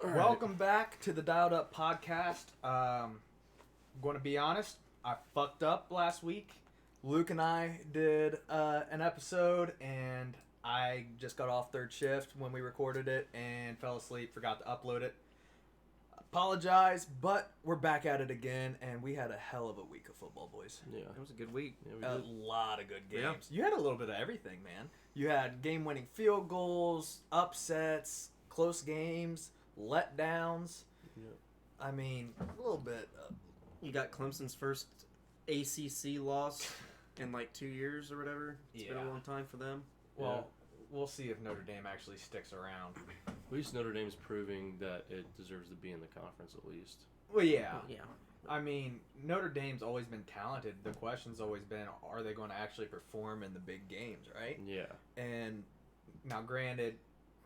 Welcome back to the Dialed Up podcast. I'm going to be honest, I fucked up last week. Luke and I did an episode, and I just got off third shift when we recorded it and fell asleep, forgot to upload it. Apologize, but we're back at it again, and we had a hell of a week of football, boys. Yeah, it was a good week. Yeah, a lot of good games. Yeah. You had a little bit of everything, man. You had game-winning field goals, upsets, close games, letdowns. Yeah. I mean, a little bit. You got Clemson's first ACC loss in like 2 years or whatever. It's been a long time for them. Well, we'll see if Notre Dame actually sticks around. At least Notre Dame's proving that it deserves to be in the conference at least. Well, yeah. Yeah. I mean, Notre Dame's always been talented. The question's always been, are they going to actually perform in the big games, right? Yeah. And now, granted,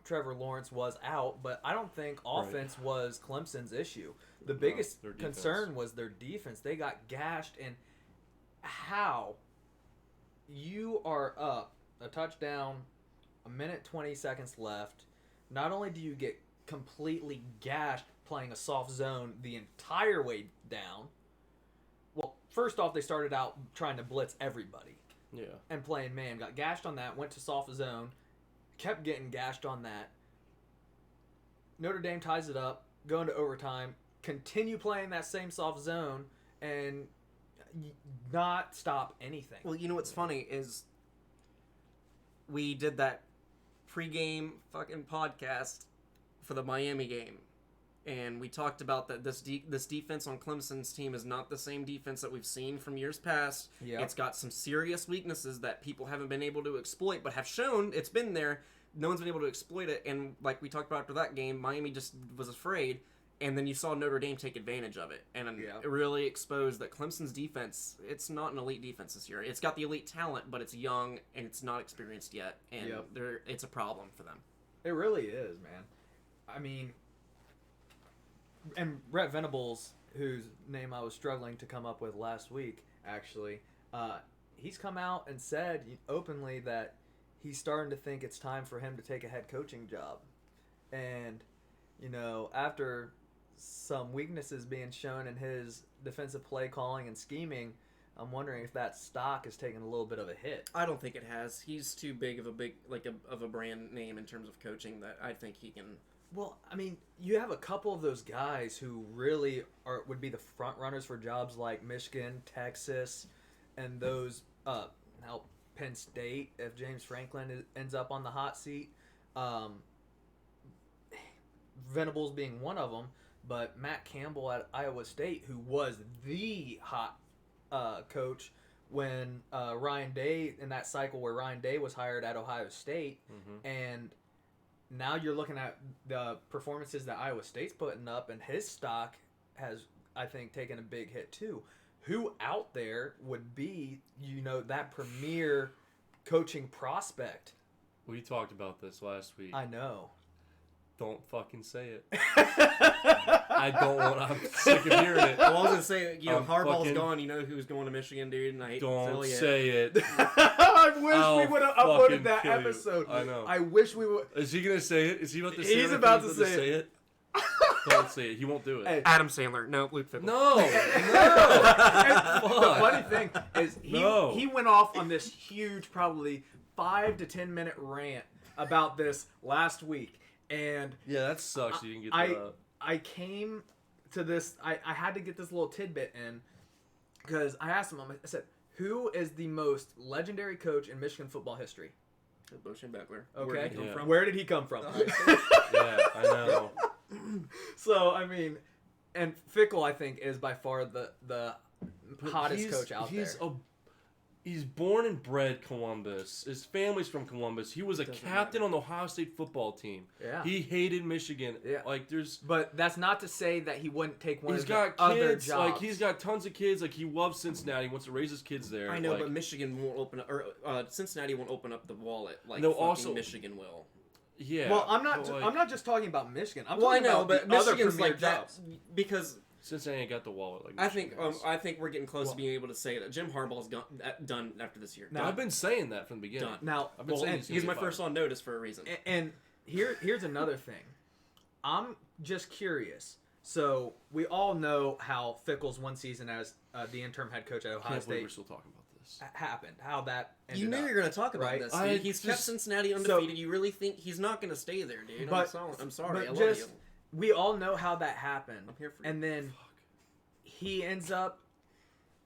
Trevor Lawrence was out, but I don't think offense was Clemson's issue. The biggest concern was their defense. They got gashed, and how you are up a touchdown, a minute 20 seconds left. Not only do you get completely gashed playing a soft zone the entire way down. Well, first off, they started out trying to blitz everybody. Yeah. And playing man. Got gashed on that, went to soft zone, kept getting gashed on that. Notre Dame ties it up, go into overtime, continue playing that same soft zone, and not stop anything. Well, you know what's funny is we did that pregame fucking podcast for the Miami game, and we talked about that this defense on Clemson's team is not the same defense that we've seen from years past. Yep. It's got some serious weaknesses that people haven't been able to exploit, but have shown it's been there. No one's been able to exploit it, and like we talked about after that game, Miami just was afraid, and then you saw Notre Dame take advantage of it, and it really exposed that Clemson's defense, it's not an elite defense this year. It's got the elite talent, but it's young, and it's not experienced yet, and it's a problem for them. It really is, man. I mean, and Brett Venables, whose name I was struggling to come up with last week, actually, he's come out and said openly that he's starting to think it's time for him to take a head coaching job. And, you know, after some weaknesses being shown in his defensive play calling and scheming, I'm wondering if that stock is taking a little bit of a hit. I don't think it has. He's too big of a brand name in terms of coaching that I think he can. Well, I mean, you have a couple of those guys who really would be the front runners for jobs like Michigan, Texas, and those now Penn State. If James Franklin ends up on the hot seat, Venables being one of them, but Matt Campbell at Iowa State, who was the hot coach when Ryan Day, in that cycle where Ryan Day was hired at Ohio State, and now you're looking at the performances that Iowa State's putting up, and his stock has, I think, taken a big hit too. Who out there would be, that premier coaching prospect? We talked about this last week. I know. Don't fucking say it. I'm sick of hearing it. Well, I was going to say, Harbaugh's gone. You know who's going to Michigan, dude? And I hate don't say it. I wish we would have uploaded that episode. I know. I wish we would. Is he going to say it? Is he about to say it? He's about to say it. Don't say it. He won't do it. Hey. Adam Sandler. No, Luke Fickell. No. The funny thing is he went off on this huge, probably 5 to 10 minute rant about this last week. And yeah, that sucks. You didn't get that up. I came to this. I had to get this little tidbit in because I asked him. I said, "Who is the most legendary coach in Michigan football history?" Bo Schembechler. Okay, where did he come from? Where did he come from? Yeah, I know. So I mean, and Fickell, I think, is by far the hottest coach out there. He's born and bred Columbus. His family's from Columbus. He was a captain on the Ohio State football team. Yeah. He hated Michigan. Yeah. But that's not to say that he wouldn't take one of his other kids, jobs. he's got tons of kids. He loves Cincinnati. He wants to raise his kids there. I know, but Michigan won't open up, or Cincinnati won't open up the wallet Michigan will. Yeah. Well, I'm not just talking about Michigan. I'm I talking know, about but the other Michigan's premier like jobs. that because Cincinnati ain't got the wallet like I Michigan think has. I think we're getting close to being able to say that Jim Harbaugh's done after this year. Now, I've been saying that from the beginning. Done. Now, I've been saying he's my first on notice for a reason. And here's another thing. I'm just curious. So we all know how Fickell's one season as the interim head coach at Ohio Can't believe State we're still talking about this. happened. How that ended You knew up, you were going to talk about right? this. Dude. He's kept Cincinnati undefeated. You really think he's not going to stay there, dude? I'm sorry. I love you. We all know how that happened. I'm here for you. And then he ends up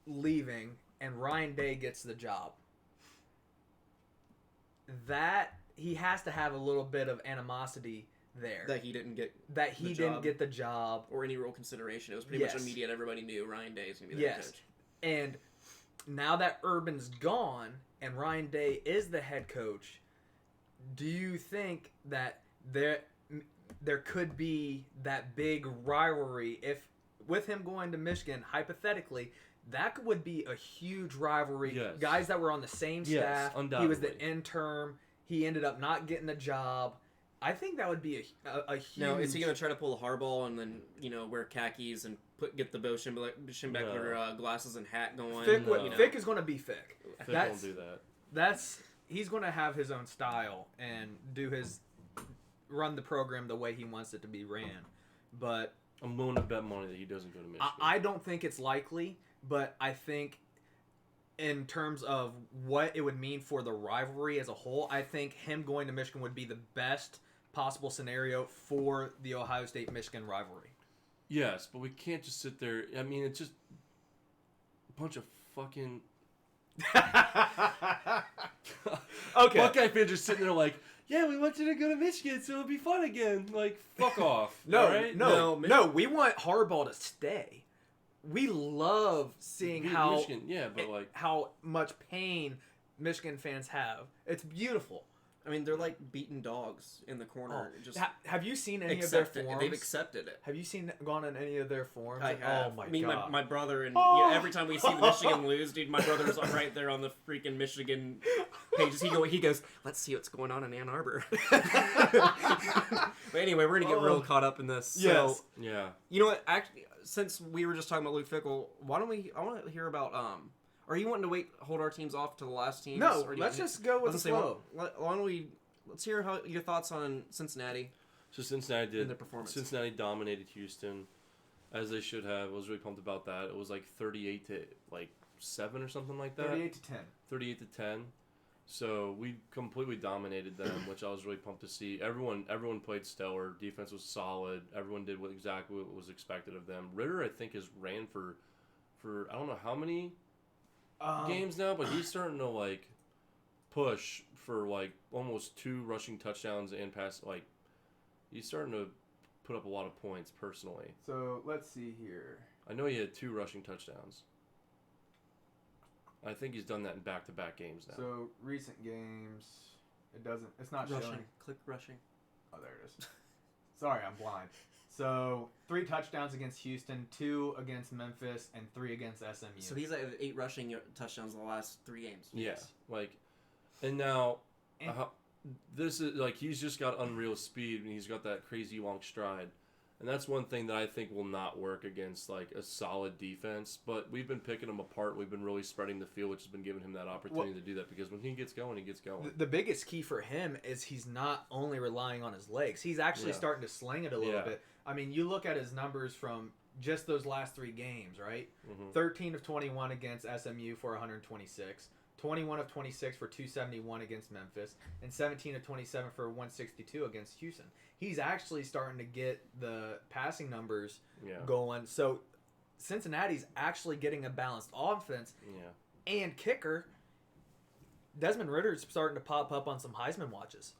leaving, and Ryan Day gets the job. That he has to have a little bit of animosity there. That he didn't get the job or any real consideration. It was pretty much immediate. Everybody knew Ryan Day is going to be the head coach. And now that Urban's gone and Ryan Day is the head coach, do you think that there could be that big rivalry if with him going to Michigan, hypothetically, that would be a huge rivalry. Yes. Guys that were on the same staff. Undoubtedly. He was the intern. He ended up not getting the job. I think that would be a huge... Now, is he going to try to pull a Harbaugh and then, wear khakis and get the Bo Schembechler glasses and hat going? Fick is going to be Fick. Fick won't do that. He's going to have his own style and run the program the way he wants it to be ran. But I'm willing to bet money that he doesn't go to Michigan. I don't think it's likely, but I think in terms of what it would mean for the rivalry as a whole, I think him going to Michigan would be the best possible scenario for the Ohio State-Michigan rivalry. Yes, but we can't just sit there. I mean, it's just a bunch of fucking... Okay. Buckeye fans are sitting there like, yeah, we want you to go to Michigan so it'll be fun again. Like, fuck off. No, we want Harbaugh to stay. We love seeing how Michigan, how much pain Michigan fans have. It's beautiful. I mean, they're like beaten dogs in the corner. Have you seen any of their forums? They've accepted it. Have you gone on any of their forums? I have. Oh my god! My brother and every time we see the Michigan lose, dude, my brother's right there on the freaking Michigan pages. He goes, let's see what's going on in Ann Arbor. But anyway, we're gonna get real caught up in this. Yes. So, yeah. You know what? Actually, since we were just talking about Luke Fickell, why don't we? I want to hear about Are you wanting to hold our teams off to the last teams? No, let's just go with the flow. Why don't we? Let's hear your thoughts on Cincinnati. So Cincinnati and their performance. Cincinnati dominated Houston, as they should have. I was really pumped about that. It was like 38 to 7 or something like that. 38 to 10. 38 to 10. So we completely dominated them, which I was really pumped to see. Everyone played stellar. Defense was solid. Everyone did exactly what was expected of them. Ritter, I think, has ran for I don't know how many games now, but he's starting to push for almost 2 rushing touchdowns and pass. He's starting to put up a lot of points personally. So let's see here. I know he had 2 rushing touchdowns. I think he's done that in back-to-back games now. So recent games, it's not rushing. showing. Click rushing. Oh, there it is. Sorry, I'm blind. So 3 touchdowns against Houston, 2 against Memphis, and 3 against SMU. So he's at 8 rushing touchdowns in the last 3 games. Yeah, and now this is he's just got unreal speed and he's got that crazy long stride. And that's one thing that I think will not work against a solid defense. But we've been picking him apart. We've been really spreading the field, which has been giving him that opportunity to do that. Because when he gets going, he gets going. The biggest key for him is he's not only relying on his legs. He's actually starting to sling it a little bit. I mean, you look at his numbers from just those last 3 games, right? Mm-hmm. 13 of 21 against SMU for 126. 21 of 26 for 271 against Memphis, and 17 of 27 for 162 against Houston. He's actually starting to get the passing numbers going. So Cincinnati's actually getting a balanced offense. Yeah. And kicker, Desmond Ritter's starting to pop up on some Heisman watches.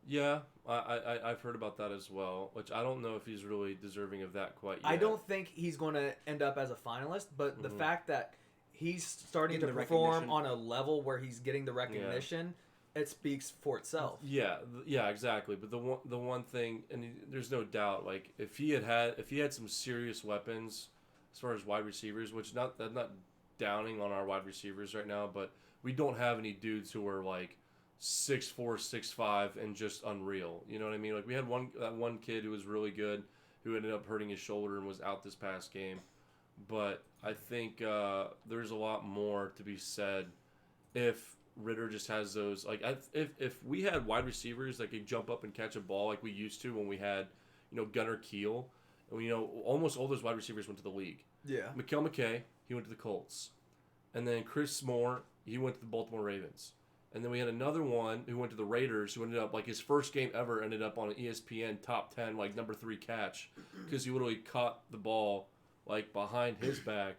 Yeah, I've heard about that as well, which I don't know if he's really deserving of that quite yet. I don't think he's going to end up as a finalist, but the fact that he's starting to perform on a level where he's getting the recognition, it speaks for itself. Yeah, exactly. But the one thing, and there's no doubt, if he had some serious weapons as far as wide receivers, which I'm not downing on our wide receivers right now, but we don't have any dudes who are 6'4", 6'5", and just unreal. You know what I mean? We had that one kid who was really good, who ended up hurting his shoulder and was out this past game. But I think there's a lot more to be said if Ritter just has those. If we had wide receivers that could jump up and catch a ball like we used to when we had, Gunnar Kiel, and almost all those wide receivers went to the league. Yeah. Mikael McKay, he went to the Colts, and then Chris Moore, he went to the Baltimore Ravens. And then we had another one who went to the Raiders, who ended up, like, his first game ever ended up on an ESPN top 10, like, number 3 catch, because he literally caught the ball, like, behind his back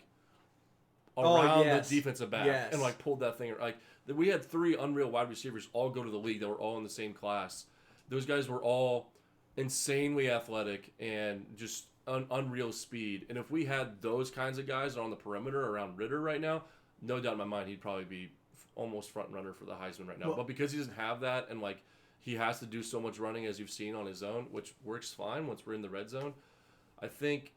around the defensive back and, like, pulled that thing. Like, we had 3 unreal wide receivers all go to the league that were all in the same class. Those guys were all insanely athletic and just unreal speed. And if we had those kinds of guys on the perimeter around Ritter right now, no doubt in my mind he'd probably be almost front runner for the Heisman right now. But because he doesn't have that, and like he has to do so much running as you've seen on his own, which works fine once we're in the red zone, I think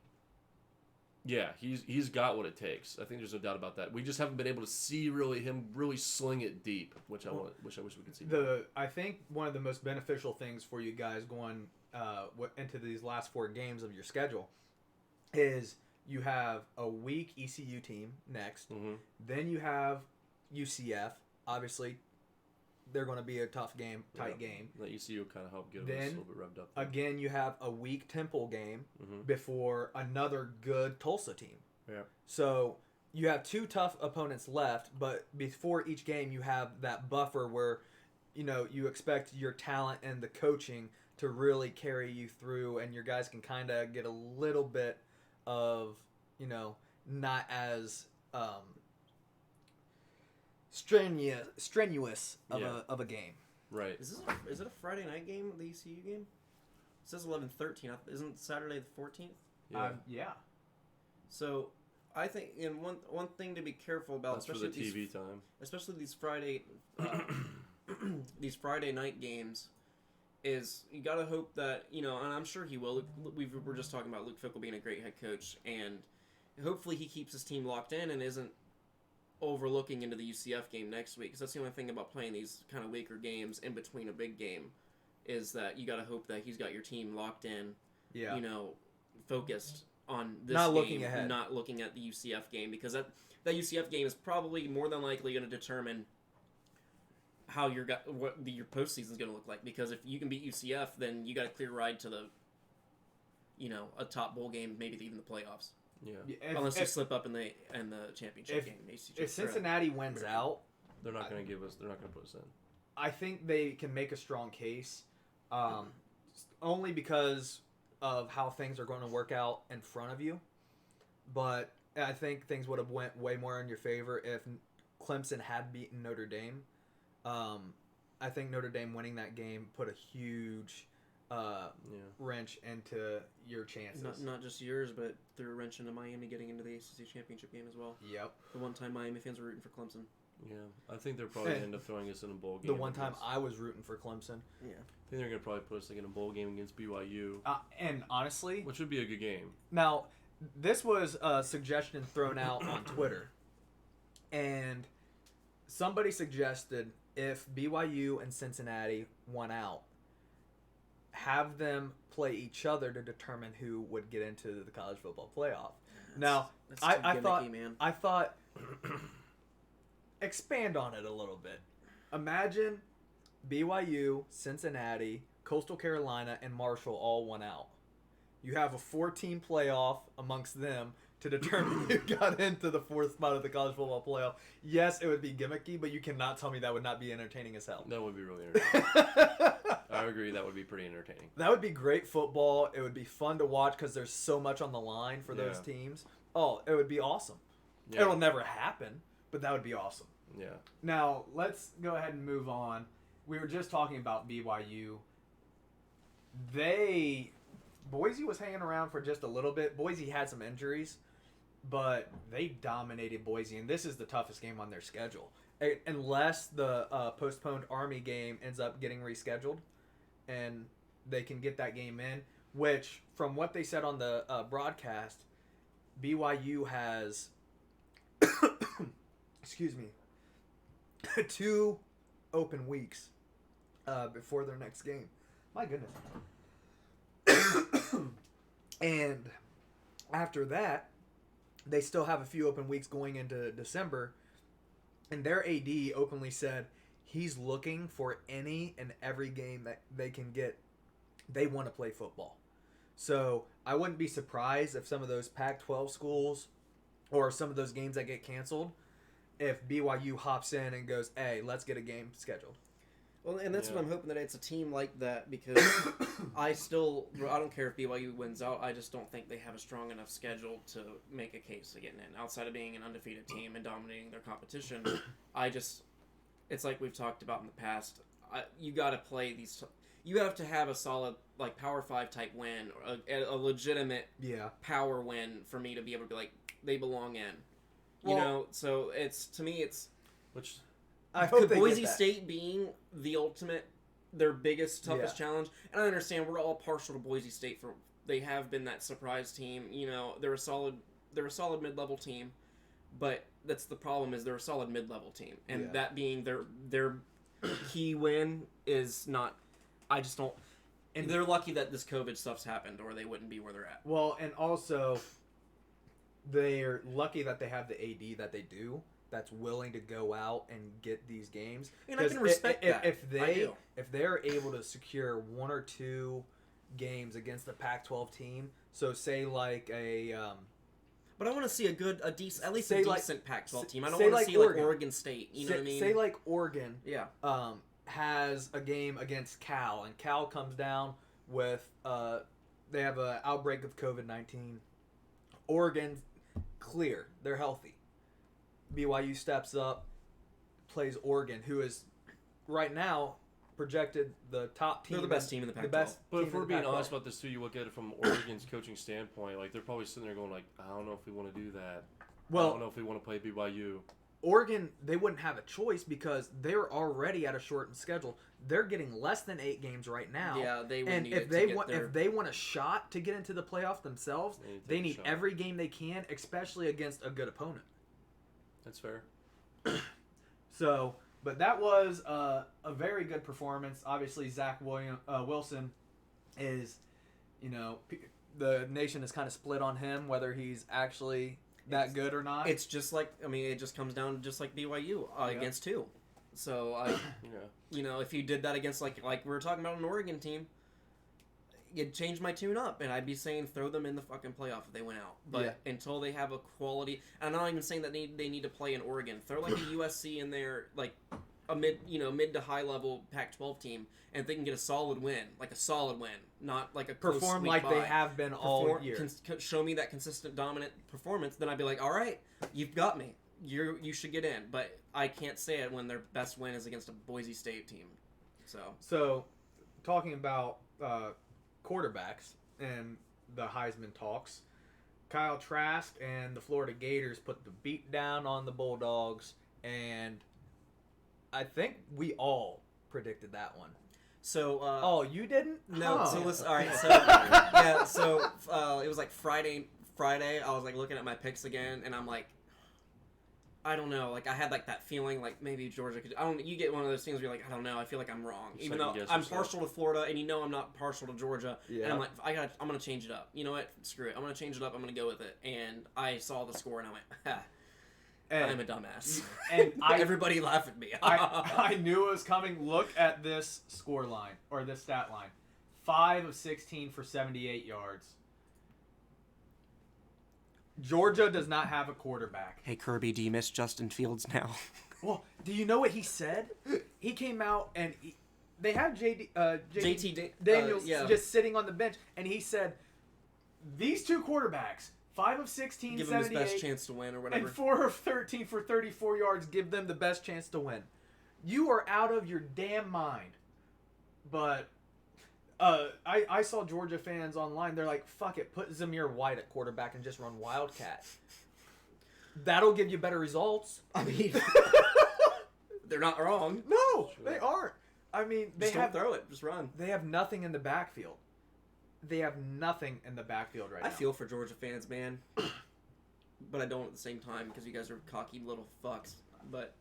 he's got what it takes. I think there's no doubt about that. We just haven't been able to see him really sling it deep, which I wish we could see. I think one of the most beneficial things for you guys going into these last 4 games of your schedule is you have a weak ECU team next. Mm-hmm. Then you have UCF. Obviously, they're going to be a tough game, tight game. That ECU kind of helped get us a little bit revved up. Again, you have a weak Temple game before another good Tulsa team. Yeah. So you have 2 tough opponents left, but before each game, you have that buffer where, you expect your talent and the coaching to really carry you through, and your guys can kind of get a little bit of, not as strenuous of a game. Right. Is it a Friday night game, the ECU game? It says 11:13. Isn't Saturday the 14th? Yeah. So, I think one thing to be careful about, that's especially for the TV time, especially these Friday these Friday night games, is you got to hope that and I'm sure he will. We're just talking about Luke Fickell being a great head coach, and hopefully he keeps his team locked in and isn't overlooking into the UCF game next week, because that's the only thing about playing these kind of weaker games in between a big game, is that you got to hope that he's got your team locked in, focused on this not game, looking ahead, not looking at the UCF game, because that UCF game is probably more than likely going to determine how what your postseason is going to look like. Because if you can beat UCF, then you got a clear ride to the a top bowl game, maybe even the playoffs. Yeah. Unless you slip up in the championship game. If Cincinnati wins out, they're not going to give us. They're not going to put us in. I think they can make a strong case, only because of how things are going to work out in front of you. But I think things would have went way more in your favor if Clemson had beaten Notre Dame. I think Notre Dame winning that game put a huge wrench into your chances. Not just yours, but threw a wrench into Miami getting into the ACC championship game as well. Yep. The one time Miami fans were rooting for Clemson. Yeah, I think they're probably going to end up throwing us in a bowl game. The one time I was rooting for Clemson. Yeah. I think they're going to probably put us in a bowl game against BYU. And honestly, which would be a good game. Now, this was a suggestion thrown out on Twitter, and somebody suggested if BYU and Cincinnati won out, have them play each other to determine who would get into the college football playoff. That's I thought expand on it a little bit. Imagine BYU, Cincinnati, Coastal Carolina, and Marshall all won out. You have a 4-team playoff amongst them to determine who got into the 4th spot of the college football playoff. Yes, it would be gimmicky, but you cannot tell me that would not be entertaining as hell. That would be really entertaining. I agree, that would be pretty entertaining. That would be great football. It would be fun to watch because there's so much on the line for those teams. Oh, it would be awesome. Yeah. It'll never happen, but that would be awesome. Yeah. Now, let's go ahead and move on. We were just talking about BYU. Boise was hanging around for just a little bit. Boise had some injuries, but they dominated Boise, and this is the toughest game on their schedule. Unless the postponed Army game ends up getting rescheduled, and they can get that game in, which, from what they said on the broadcast, BYU has, excuse me, 2 open weeks before their next game. My goodness. And after that, they still have a few open weeks going into December. And their AD openly said he's looking for any and every game that they can get. They want to play football. So I wouldn't be surprised if some of those Pac-12 schools or some of those games that get canceled, if BYU hops in and goes, hey, let's get a game scheduled. Well, and that's what I'm hoping, that it's a team like that, because I don't care if BYU wins out. I just don't think they have a strong enough schedule to make a case to getting in. Outside of being an undefeated team and dominating their competition, it's like we've talked about in the past. You got to play these. You have to have a solid, like, Power 5 type win, or a legitimate power win for me to be able to be like, they belong in. So to me it's which. I hope Boise State being the ultimate, their biggest, toughest challenge. And I understand we're all partial to Boise State for they have been that surprise team. They're a solid mid-level team, but that's the problem, is they're a solid mid-level team, and that being their key win is not. I just don't. And they're lucky that this COVID stuff's happened, or they wouldn't be where they're at. Well, and also they're lucky that they have the AD that they do, that's willing to go out and get these games. And I can respect that. If they're able to secure 1 or 2 games against a Pac-12 team, so say like a but I want to see a decent Pac-12 team. I don't want to see Oregon. like Oregon State. You know what I mean? Say like Oregon. Has a game against Cal, and Cal comes down with they have an outbreak of COVID-19. Oregon clear, they're healthy. BYU steps up, plays Oregon, who is right now projected the top team. They're the best team in the Pac-12. But if we're being honest about this too, you look at it from Oregon's coaching standpoint, like they're probably sitting there going like, I don't know if we want to do that. I don't know if we want to play BYU. Oregon, they wouldn't have a choice because they're already at a shortened schedule. They're getting less than 8 games right now. Yeah, they would and need if they want a shot to get into the playoff themselves, they need every game they can, especially against a good opponent. That's fair. So, but that was a very good performance. Obviously, Zach Wilson is, the nation is kind of split on him, whether he's actually that good or not. It's just like, it just comes down to just like BYU against 2. So, if you did that against, like we were talking about an Oregon team, you'd change my tune up, and I'd be saying throw them in the fucking playoff if they went out. But until they have a quality, and I'm not even saying that they need to play in Oregon. Throw like a USC in there, like a mid to high level Pac-12 team, and if they can get a solid win, not like a close perform squeak like by. they have been all year. Show me that consistent, dominant performance, then I'd be like, all right, you've got me. You should get in. But I can't say it when their best win is against a Boise State team. So talking about quarterbacks and the Heisman talks, Kyle Trask and the Florida Gators put the beat down on the Bulldogs, and I think we all predicted that one. So you didn't? No. So listen. All right. So it was like Friday. I was like looking at my picks again, and I'm like, I don't know. Like I had like that feeling, like maybe Georgia could. You get one of those things where you're like, I don't know. I feel like I'm wrong, even though I'm partial to Florida, and I'm not partial to Georgia. Yeah. And I'm like, I'm gonna change it up. You know what? Screw it. I'm gonna change it up. I'm gonna go with it. And I saw the score, and I went, ha. I'm a dumbass. And everybody laughed at me. I knew it was coming. Look at this score line, or this stat line. 5 of 16 for 78 yards. Georgia does not have a quarterback. Hey, Kirby, do you miss Justin Fields now? Well, do you know what he said? He came out and they have JT Daniels just sitting on the bench, and he said, these 2 quarterbacks, 5 of 16, give them his best chance to win or whatever. And 4 of 13 for 34 yards, give them the best chance to win. You are out of your damn mind. But I saw Georgia fans online. They're like, fuck it, put Zamir White at quarterback and just run Wildcat. That'll give you better results. I mean, they're not wrong. No, they aren't. I mean, don't throw it. Just run. They have nothing in the backfield. Right now. I feel for Georgia fans, man. But I don't at the same time because you guys are cocky little fucks. But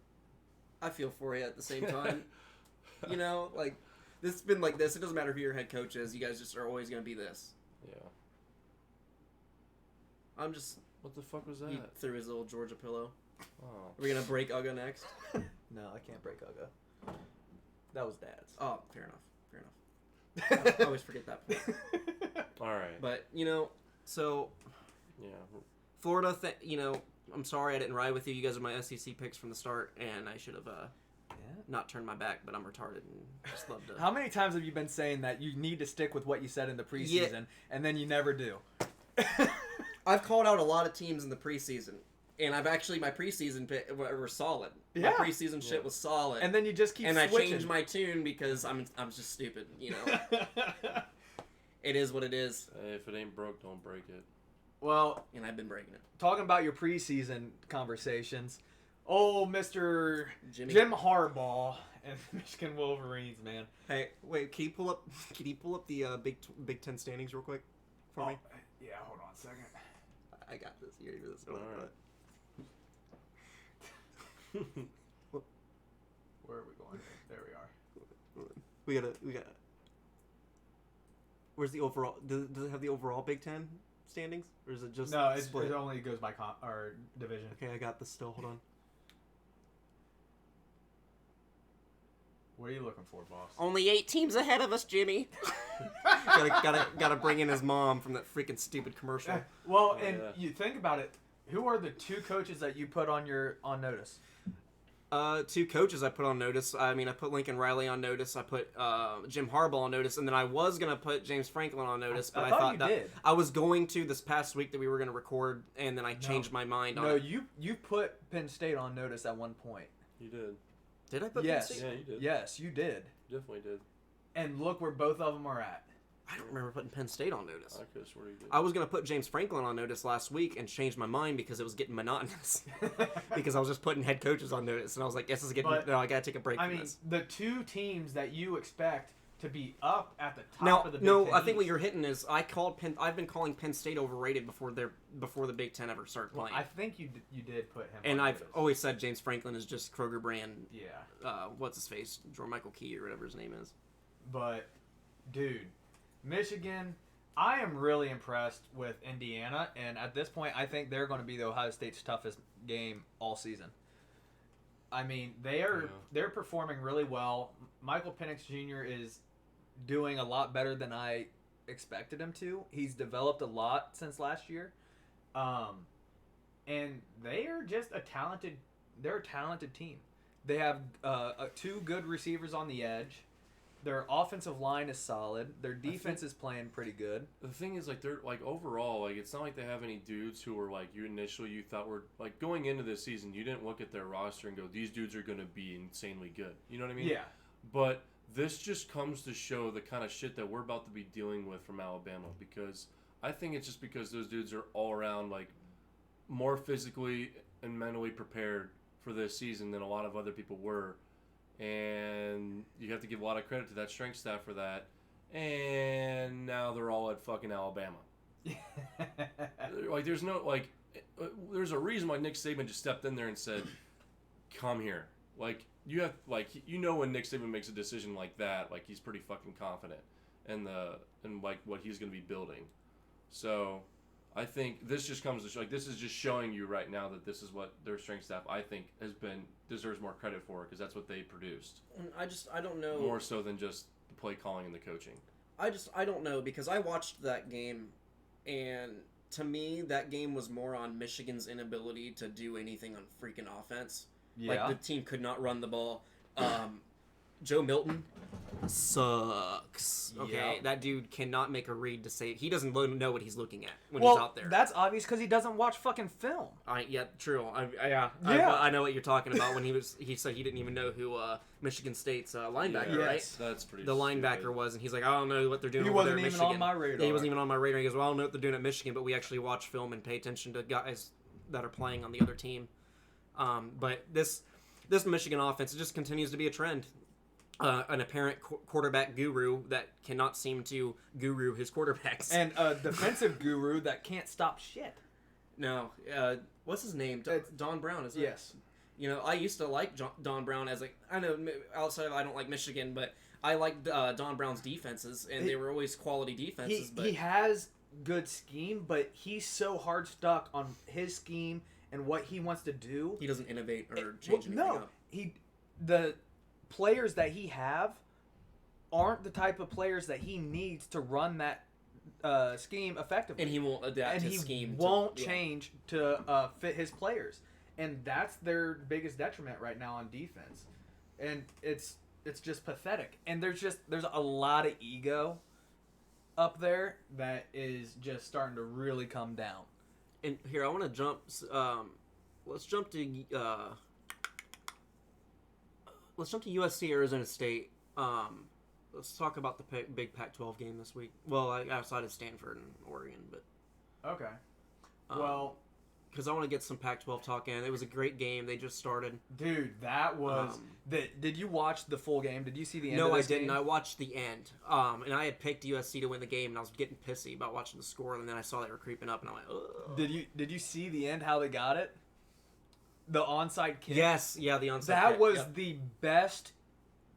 I feel for you at the same time. Like, this has been like this. It doesn't matter who your head coach is. You guys just are always going to be this. Yeah. I'm just... What the fuck was that? He threw his little Georgia pillow. Oh. Are we going to break Ugga next? No, I can't break Ugga. That was Dad's. Oh, fair enough. I always forget that point. All right. But so Yeah. Florida, I'm sorry I didn't ride with you. You guys are my SEC picks from the start, and I should have not turned my back. But I'm retarded and just love to. How many times have you been saying that you need to stick with what you said in the preseason, and then you never do? I've called out a lot of teams in the preseason, and my preseason pick were solid. Yeah. My preseason shit was solid, and then you just keep and switching. I changed my tune because I'm just stupid. It is what it is. If it ain't broke, don't break it. Well, and I've been breaking it. Talking about your preseason conversations, Mr. Jimmy. Jim Harbaugh and Michigan Wolverines, man. Hey, wait, can you pull up the Big Ten standings real quick for me? Yeah, hold on a second. I got this. You ready for this? All right. Where are we going? There we are. We got. Where's the overall? Does it have the overall Big Ten standings, or is it just no? split? It only goes by or division. Okay, I got this still. Hold on. What are you looking for, boss? Only 8 teams ahead of us, Jimmy. gotta bring in his mom from that freaking stupid commercial. Well, you think about it. Who are the 2 coaches that you put on notice? 2 coaches I put on notice. I mean, I put Lincoln Riley on notice. I put Jim Harbaugh on notice, and then I was gonna put James Franklin on notice, but I thought you did. I was going to this past week that we were gonna record, and then I changed my mind on it. No, you put Penn State on notice at one point. You did. Did I put Yes. Penn State? Yeah, you did. Yes, you did. Definitely did. And look where both of them are at. I don't remember putting Penn State on notice. I could have sworn you did. I was going to put James Franklin on notice last week and changed my mind because it was getting monotonous. Because I was just putting head coaches on notice, and I was like, this is getting... no, I got to take a break from this. The 2 teams that you expect to be up at the top of the Big Ten I think what East. you're hitting is I've been calling Penn State overrated before the Big Ten ever started playing. I think you did put him and on I've notice. always said James Franklin is just Kroger brand. Yeah. What's his face? Jordan Michael Key or whatever his name is. But, dude, Michigan, I am really impressed with Indiana, and at this point, I think they're going to be the Ohio State's toughest game all season. I mean, they're performing really well. Michael Penix Jr. is doing a lot better than I expected him to. He's developed a lot since last year. And they are just a talented team. They have 2 good receivers on the edge. Their offensive line is solid. Their defense is playing pretty good. The thing is, like, they're like overall, like, it's not like they have any dudes who were like you thought were like going into this season. You didn't look at their roster and go, these dudes are going to be insanely good. You know what I mean? Yeah. But this just comes to show the kind of shit that we're about to be dealing with from Alabama, because I think it's just because those dudes are all around like more physically and mentally prepared for this season than a lot of other people were. And you have to give a lot of credit to that strength staff for that. And now they're all at fucking Alabama. Like, there's a reason why Nick Saban just stepped in there and said, come here. Like, you have, like, when Nick Saban makes a decision like that, like, he's pretty fucking confident in like what he's going to be building. So I think this just comes to show, like, this is just showing you right now that this is what their strength staff, I think, deserves more credit for, because that's what they produced. I don't know. More so than just the play calling and the coaching. I don't know, because I watched that game, and to me, that game was more on Michigan's inability to do anything on freaking offense. Yeah. Like, the team could not run the ball. Joe Milton sucks. Okay, Yeah. that dude cannot make a read to save. He doesn't know what he's looking at when Well, he's out there. that's obvious because he doesn't watch fucking film. Yeah, true. Yeah. I know what you're talking about. When he said he didn't even know who Michigan State's linebacker, Yes. right? That's pretty. The linebacker stupid. was, and he's like, I don't know what they're doing. He over there wasn't at even Michigan. on my radar. Yeah, he wasn't even on my radar. He goes, well, I don't know what they're doing at Michigan, but we actually watch film and pay attention to guys that are playing on the other team. But this Michigan offense, it just continues to be a trend. An apparent quarterback guru that cannot seem to guru his quarterbacks. And a defensive guru that can't stop shit. No, what's his name? Don Brown, isn't it? Yes. You know, I used to like Don Brown as I know outside of I don't like Michigan, but I liked Don Brown's defenses, and they were always quality defenses. He has good scheme, but he's so hard stuck on his scheme and what he wants to do. He doesn't innovate or change anything up. The players that he have aren't the type of players that he needs to run that scheme effectively. And he won't adapt and his he scheme. Won't change to fit his players, and that's their biggest detriment right now on defense. And it's just pathetic. And there's a lot of ego up there that is just starting to really come down. And here I want to jump. Let's jump to USC Arizona State. Let's talk about the big Pac-12 game this week. Well, outside of Stanford and Oregon, but okay. Well, because I want to get some Pac-12 talk in. It was a great game. They just started. Dude, that was... Did you watch the full game? Did you see the end of this game? No, I didn't. I watched the end. And I had picked USC to win the game, and I was getting pissy about watching the score, and then I saw they were creeping up, and I went, ugh. Did you see the end, how they got it? The onside kick? Yes, yeah, the onside kick. That was the best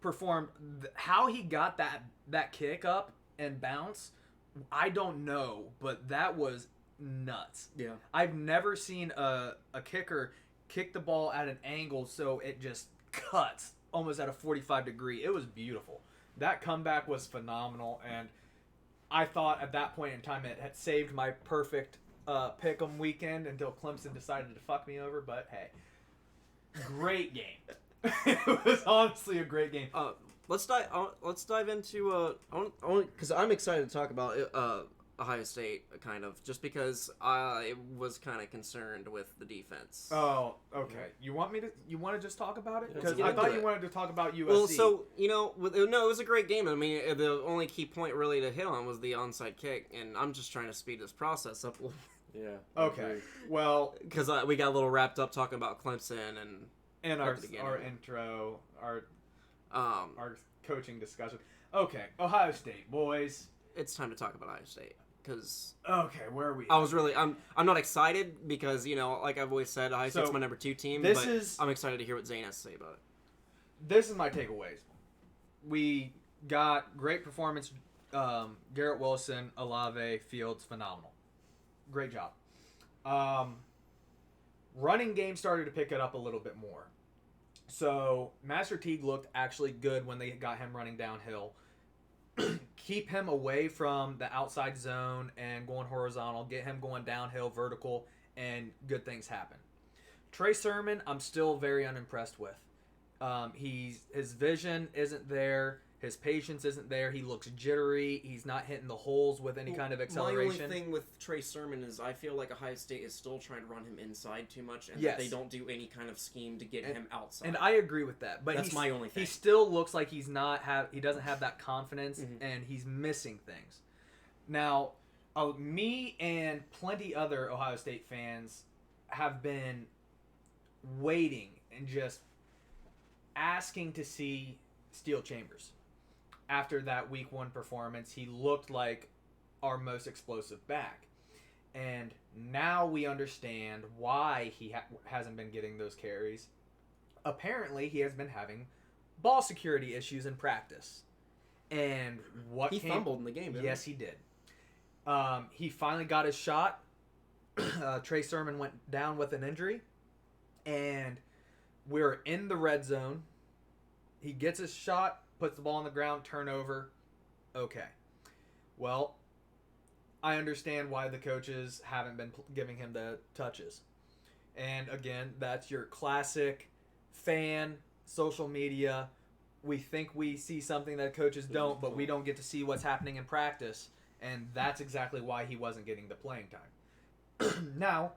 performed. How he got that kick up and bounce, I don't know, but that was nuts. Yeah. I've never seen a kicker kick the ball at an angle so it just cuts almost at a 45 degree. It was beautiful. That comeback was phenomenal, and I thought at that point in time it had saved my perfect pick'em weekend until Clemson decided to fuck me over, but hey. Great game. It was honestly a great game. Let's dive into because I'm excited to talk about Ohio State, kind of, just because I was kind of concerned with the defense. Oh, okay. You want to just talk about it? Because Yeah, I thought you wanted to talk about USC. Well, so, no, it was a great game. I mean, the only key point really to hit on was the onside kick, and I'm just trying to speed this process up a little. Yeah. Okay. Well, because we got a little wrapped up talking about Clemson and our intro, our coaching discussion. Okay, Ohio State boys. It's time to talk about Ohio State. Because where are we? I'm not excited because, like I've always said, Ohio State's my number 2 team. I'm excited to hear what Zane has to say about it. This is my takeaways. We got great performance. Garrett Wilson, Olave, Fields, phenomenal. Great job. Running game started to pick it up a little bit more. So Master Teague looked actually good when they got him running downhill. Keep him away from the outside zone and going horizontal. Get him going downhill, vertical, and good things happen. Trey Sermon, I'm still very unimpressed with. His vision isn't there. His patience isn't there. He looks jittery. He's not hitting the holes with any kind of acceleration. My only thing with Trey Sermon is I feel like Ohio State is still trying to run him inside too much, and that they don't do any kind of scheme to get him outside. And I agree with that. But that's my only thing. He still looks like he doesn't have that confidence, and he's missing things. Now, me and plenty other Ohio State fans have been waiting and just asking to see Steel Chambers. After that week 1 performance, he looked like our most explosive back. And now we understand why he hasn't been getting those carries. Apparently, he has been having ball security issues in practice. And he fumbled in the game, didn't he? Yes, he did. He finally got his shot. Trey Sermon went down with an injury. And we're in the red zone. He gets his shot, puts the ball on the ground, turnover. Okay. Well, I understand why the coaches haven't been giving him the touches. And again, that's your classic fan, social media. We think we see something that coaches don't, but we don't get to see what's happening in practice. And that's exactly why he wasn't getting the playing time. Now,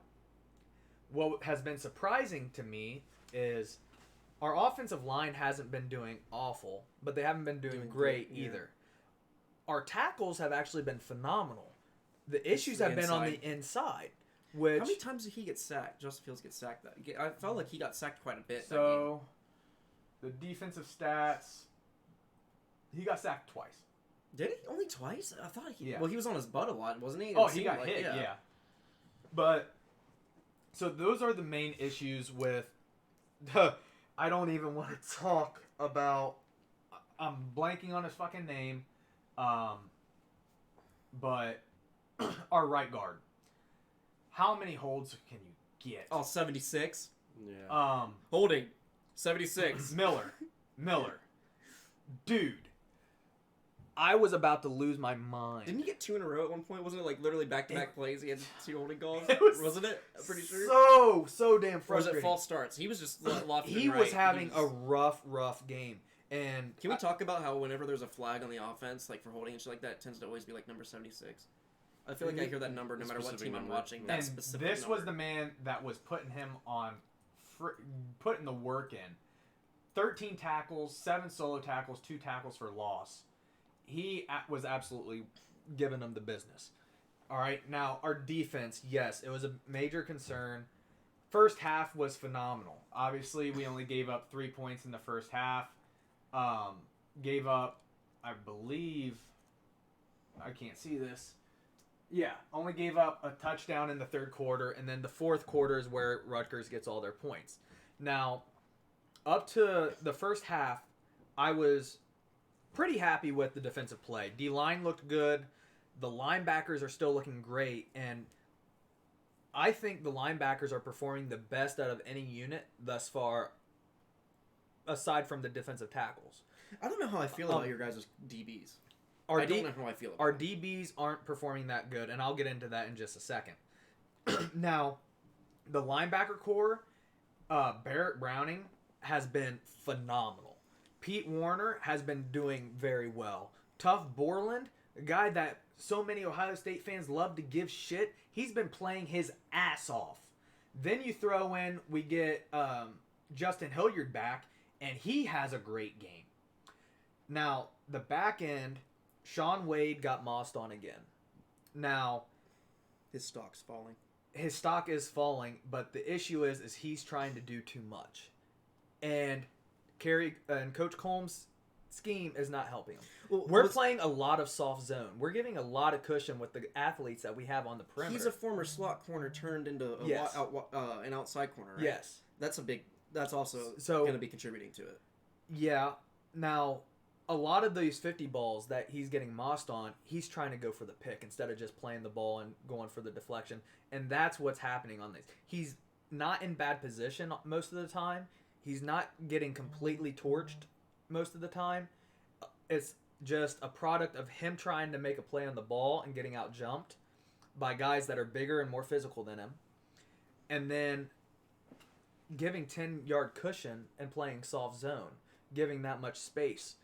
what has been surprising to me is our offensive line hasn't been doing awful, but they haven't been doing great either. Our tackles have actually been phenomenal. The issues have been on the inside. Which, how many times did he get sacked? Justin Fields get sacked. I felt like he got sacked quite a bit. So, the defensive stats, he got sacked twice. Did he? Only twice? I thought he... Yeah. Well, he was on his butt a lot, wasn't he? He got hit, yeah. But, so those are the main issues with... I don't even want to talk about... I'm blanking on his fucking name. But our right guard. How many holds can you get? 76? Yeah. Holding. 76. Miller. Dude. I was about to lose my mind. Didn't he get 2 in a row at one point? Wasn't it like literally back-to-back plays? He had 2 holding calls. Wasn't it? I'm pretty sure. So damn frustrating. Or was it false starts? He was just left. He was having a rough game. And can we talk about how whenever there's a flag on the offense, like for holding and shit like that, it tends to always be like number 76. I feel like I hear that number no matter what team I'm watching. That specific this number. was the man that was putting him on, putting the work in. 13 tackles, 7 solo tackles, 2 tackles for loss. He was absolutely giving them the business. All right, now our defense, yes, it was a major concern. First half was phenomenal. Obviously, we only gave up 3 points in the first half. Gave up, I believe, I can't see this. Yeah, only gave up a touchdown in the third quarter, and then the fourth quarter is where Rutgers gets all their points. Now, up to the first half, I was pretty happy with the defensive play. D-line looked good. The linebackers are still looking great, and I think the linebackers are performing the best out of any unit thus far, aside from the defensive tackles. I don't know how I feel about your guys' DBs. I don't know how I feel about our them. DBs aren't performing that good, and I'll get into that in just a second. Now, the linebacker core, Barrett Browning has been phenomenal. Pete Warner has been doing very well. Tough Borland, a guy that so many Ohio State fans love to give shit, he's been playing his ass off. Then you throw in, we get Justin Hilliard back, and he has a great game. Now, the back end, Sean Wade got mossed on again. Now, his stock's falling. His stock is falling, but the issue is he's trying to do too much. And Coach Combs' scheme is not helping him. Well, we're playing a lot of soft zone. We're giving a lot of cushion with the athletes that we have on the perimeter. He's a former slot corner turned into an outside corner, right? Yes. That's also going to be contributing to it. Yeah. Now, a lot of these 50 balls that he's getting mossed on, he's trying to go for the pick instead of just playing the ball and going for the deflection. And that's what's happening on these. He's not in bad position most of the time. He's not getting completely torched most of the time. It's just a product of him trying to make a play on the ball and getting out jumped by guys that are bigger and more physical than him. And then giving 10-yard cushion and playing soft zone, giving that much space.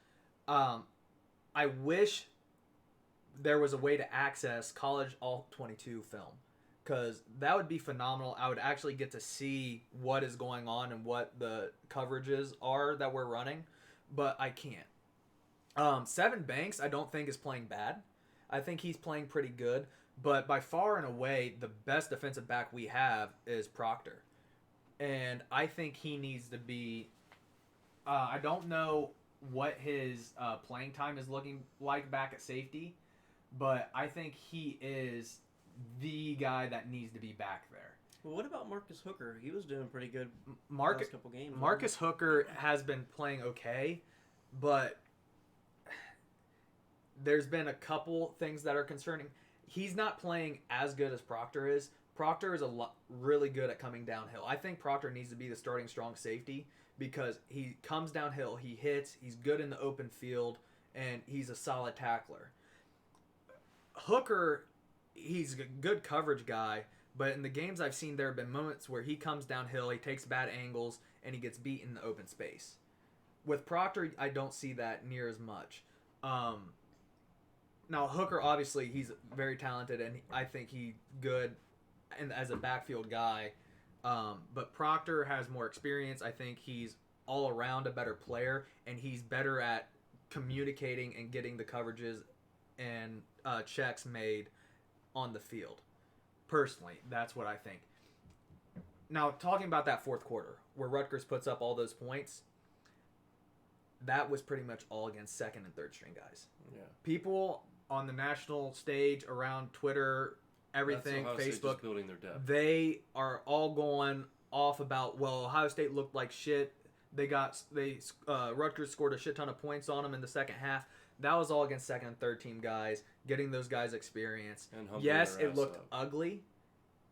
I wish there was a way to access college all-22 film, because that would be phenomenal. I would actually get to see what is going on and what the coverages are that we're running, but I can't. Seven Banks, I don't think is playing bad. I think he's playing pretty good, but by far and away, the best defensive back we have is Proctor. And I think he needs to be... I don't know what his playing time is looking like back at safety, but I think he is the guy that needs to be back there. Well, what about Marcus Hooker? He was doing pretty good last couple games. Marcus Hooker has been playing okay, but there's been a couple things that are concerning. He's not playing as good as Proctor is. Proctor is really good at coming downhill. I think Proctor needs to be the starting strong safety because he comes downhill, he hits, he's good in the open field, and he's a solid tackler. Hooker, he's a good coverage guy, but in the games I've seen, there have been moments where he comes downhill, he takes bad angles, and he gets beat in the open space. With Proctor, I don't see that near as much. Now, Hooker, obviously, he's very talented, and I think he's good as a backfield guy. But Proctor has more experience. I think he's all around a better player, and he's better at communicating and getting the coverages and checks made on the field. Personally, that's what I think. Now, talking about that fourth quarter, where Rutgers puts up all those points, that was pretty much all against second and third string guys. Yeah. People on the national stage, around Twitter, everything, Facebook, building their depth. They are all going off about, well, Ohio State looked like shit. Rutgers scored a shit ton of points on them in the second half. That was all against second and third team guys, getting those guys experience. Yes, it looked ugly.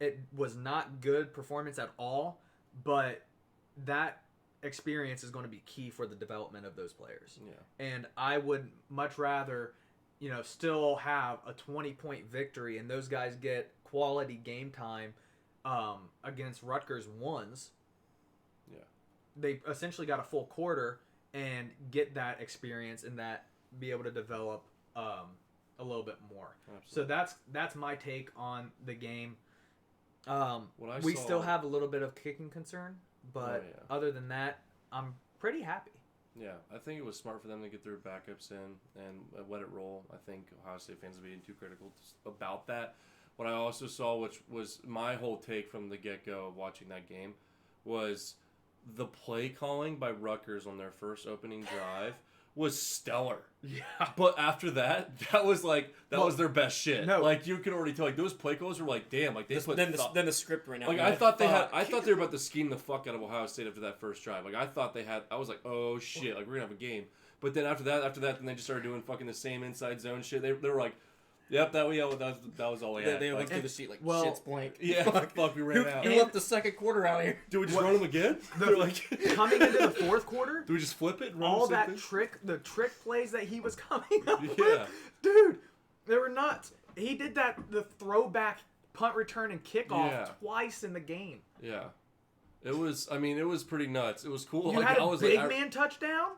It was not good performance at all, but that experience is going to be key for the development of those players. Yeah. And I would much rather still have a 20-point victory, and those guys get quality game time against Rutgers ones. Yeah. They essentially got a full quarter and get that experience and that be able to develop a little bit more. Absolutely. So that's my take on the game. We still have a little bit of kicking concern, but other than that, I'm pretty happy. Yeah, I think it was smart for them to get their backups in and let it roll. I think Ohio State fans are being too critical about that. What I also saw, which was my whole take from the get-go of watching that game, was the play calling by Rutgers on their first opening drive was stellar. Yeah. But after that was their best shit. No. Like, you could already tell, like, those play calls were like, damn, like, they put... Then the script ran out. Like, I thought they were about to scheme the fuck out of Ohio State after that first drive. Like, I was like, oh, shit, like, we're gonna have a game. But then after that, then they just started doing fucking the same inside zone shit. They were like, yep, that was all we had. They looked through the sheet like, shit's blank. Yeah, fuck, we ran out. Who left the second quarter out here? Do we just run them again? They're like coming into the fourth quarter. Do we just flip it? All that the trick plays that he was coming up with, dude, they were nuts. He did the throwback punt return and kickoff twice in the game. Yeah, it was pretty nuts. It was cool. You had a big man touchdown.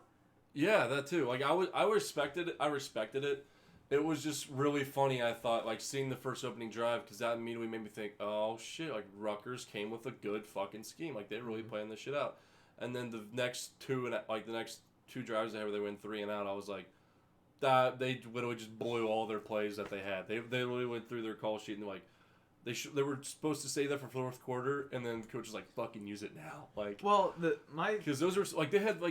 Yeah, that too. Like I respected it. It was just really funny, I thought, like, seeing the first opening drive, because that immediately made me think, oh, shit, like, Rutgers came with a good fucking scheme. Like, they really playing this shit out. And then the next two drives they had where they went 3 and out, I was like, they literally just blew all their plays that they had. They literally went through their call sheet and they're like, they were supposed to say that for fourth quarter, and then the coach was like, fucking use it now. Like, well, because those were, like, they had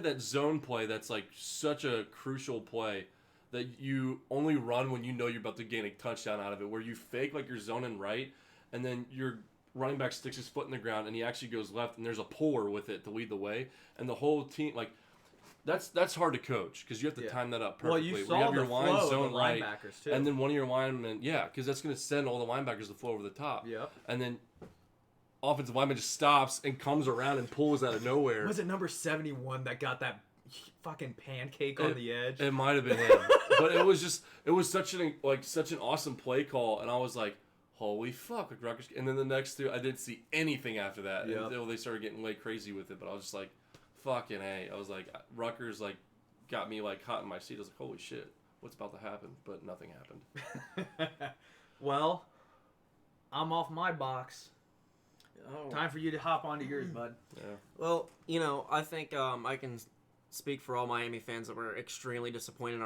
that zone play that's, like, such a crucial play that you only run when you know you're about to gain a touchdown out of it, where you fake like you're zoning right, and then your running back sticks his foot in the ground, and he actually goes left, and there's a puller with it to lead the way, and the whole team, like, that's hard to coach, because you have to time that up perfectly. Well, you saw have your line zone right, linebackers, too. And then one of your linemen, because that's going to send all the linebackers to flow over the top. Yep. And then offensive lineman just stops and comes around and pulls out of nowhere. Was it number 71 that got that fucking pancake on the edge? It might have been him. But it was such an awesome play call, and I was like, holy fuck, like Rutgers. And then the next two, I didn't see anything after that until they started getting way crazy with it. But I was just like, fucking A. I was like, Rutgers like got me like hot in my seat. I was like, holy shit, what's about to happen? But nothing happened. Well, I'm off my box. Oh. Time for you to hop onto yours, bud. Yeah. Well, I think I can speak for all Miami fans that were extremely disappointed in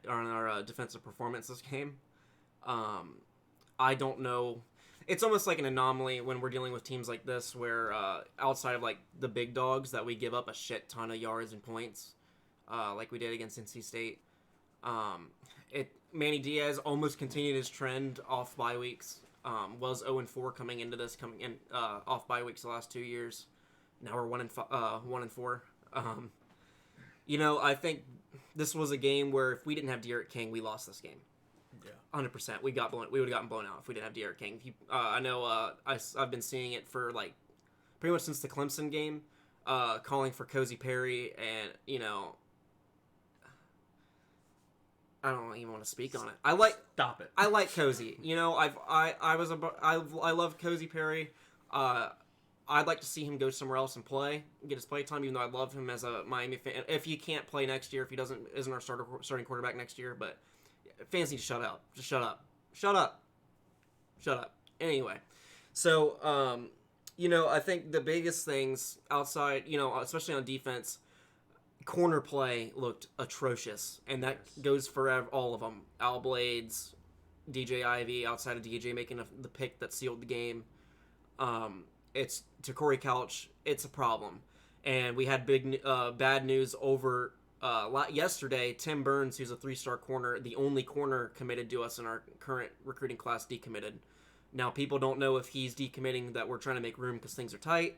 our defensive performance this game. I don't know. It's almost like an anomaly when we're dealing with teams like this, where outside of like the big dogs, that we give up a shit ton of yards and points, like we did against NC State. Manny Diaz almost continued his trend off bye weeks. Was 0-4 coming into this, off bye weeks the last 2 years. Now we're 1-4. I think this was a game where if we didn't have De'Aaron King, we lost this game. Yeah, 100%. We would have gotten blown out if we didn't have De'Aaron King. I know I've been seeing it for like pretty much since the Clemson game, calling for Cozy Perry, and I don't even want to speak on it. Stop it. I like Cozy. I love Cozy Perry. I'd like to see him go somewhere else and get his play time, even though I love him as a Miami fan. If he can't play next year, if he isn't our starting quarterback next year, but fans need to shut up. Just shut up. Shut up. Shut up. Anyway, so, I think the biggest things outside, especially on defense, corner play looked atrocious, and that goes for all of them. Al Blades, DJ Ivey, outside of DJ making the pick that sealed the game. It's to Corey Couch. It's a problem, and we had bad news over yesterday. Tim Burns, who's a 3-star corner, the only corner committed to us in our current recruiting class, decommitted. Now people don't know if he's decommitting that we're trying to make room because things are tight,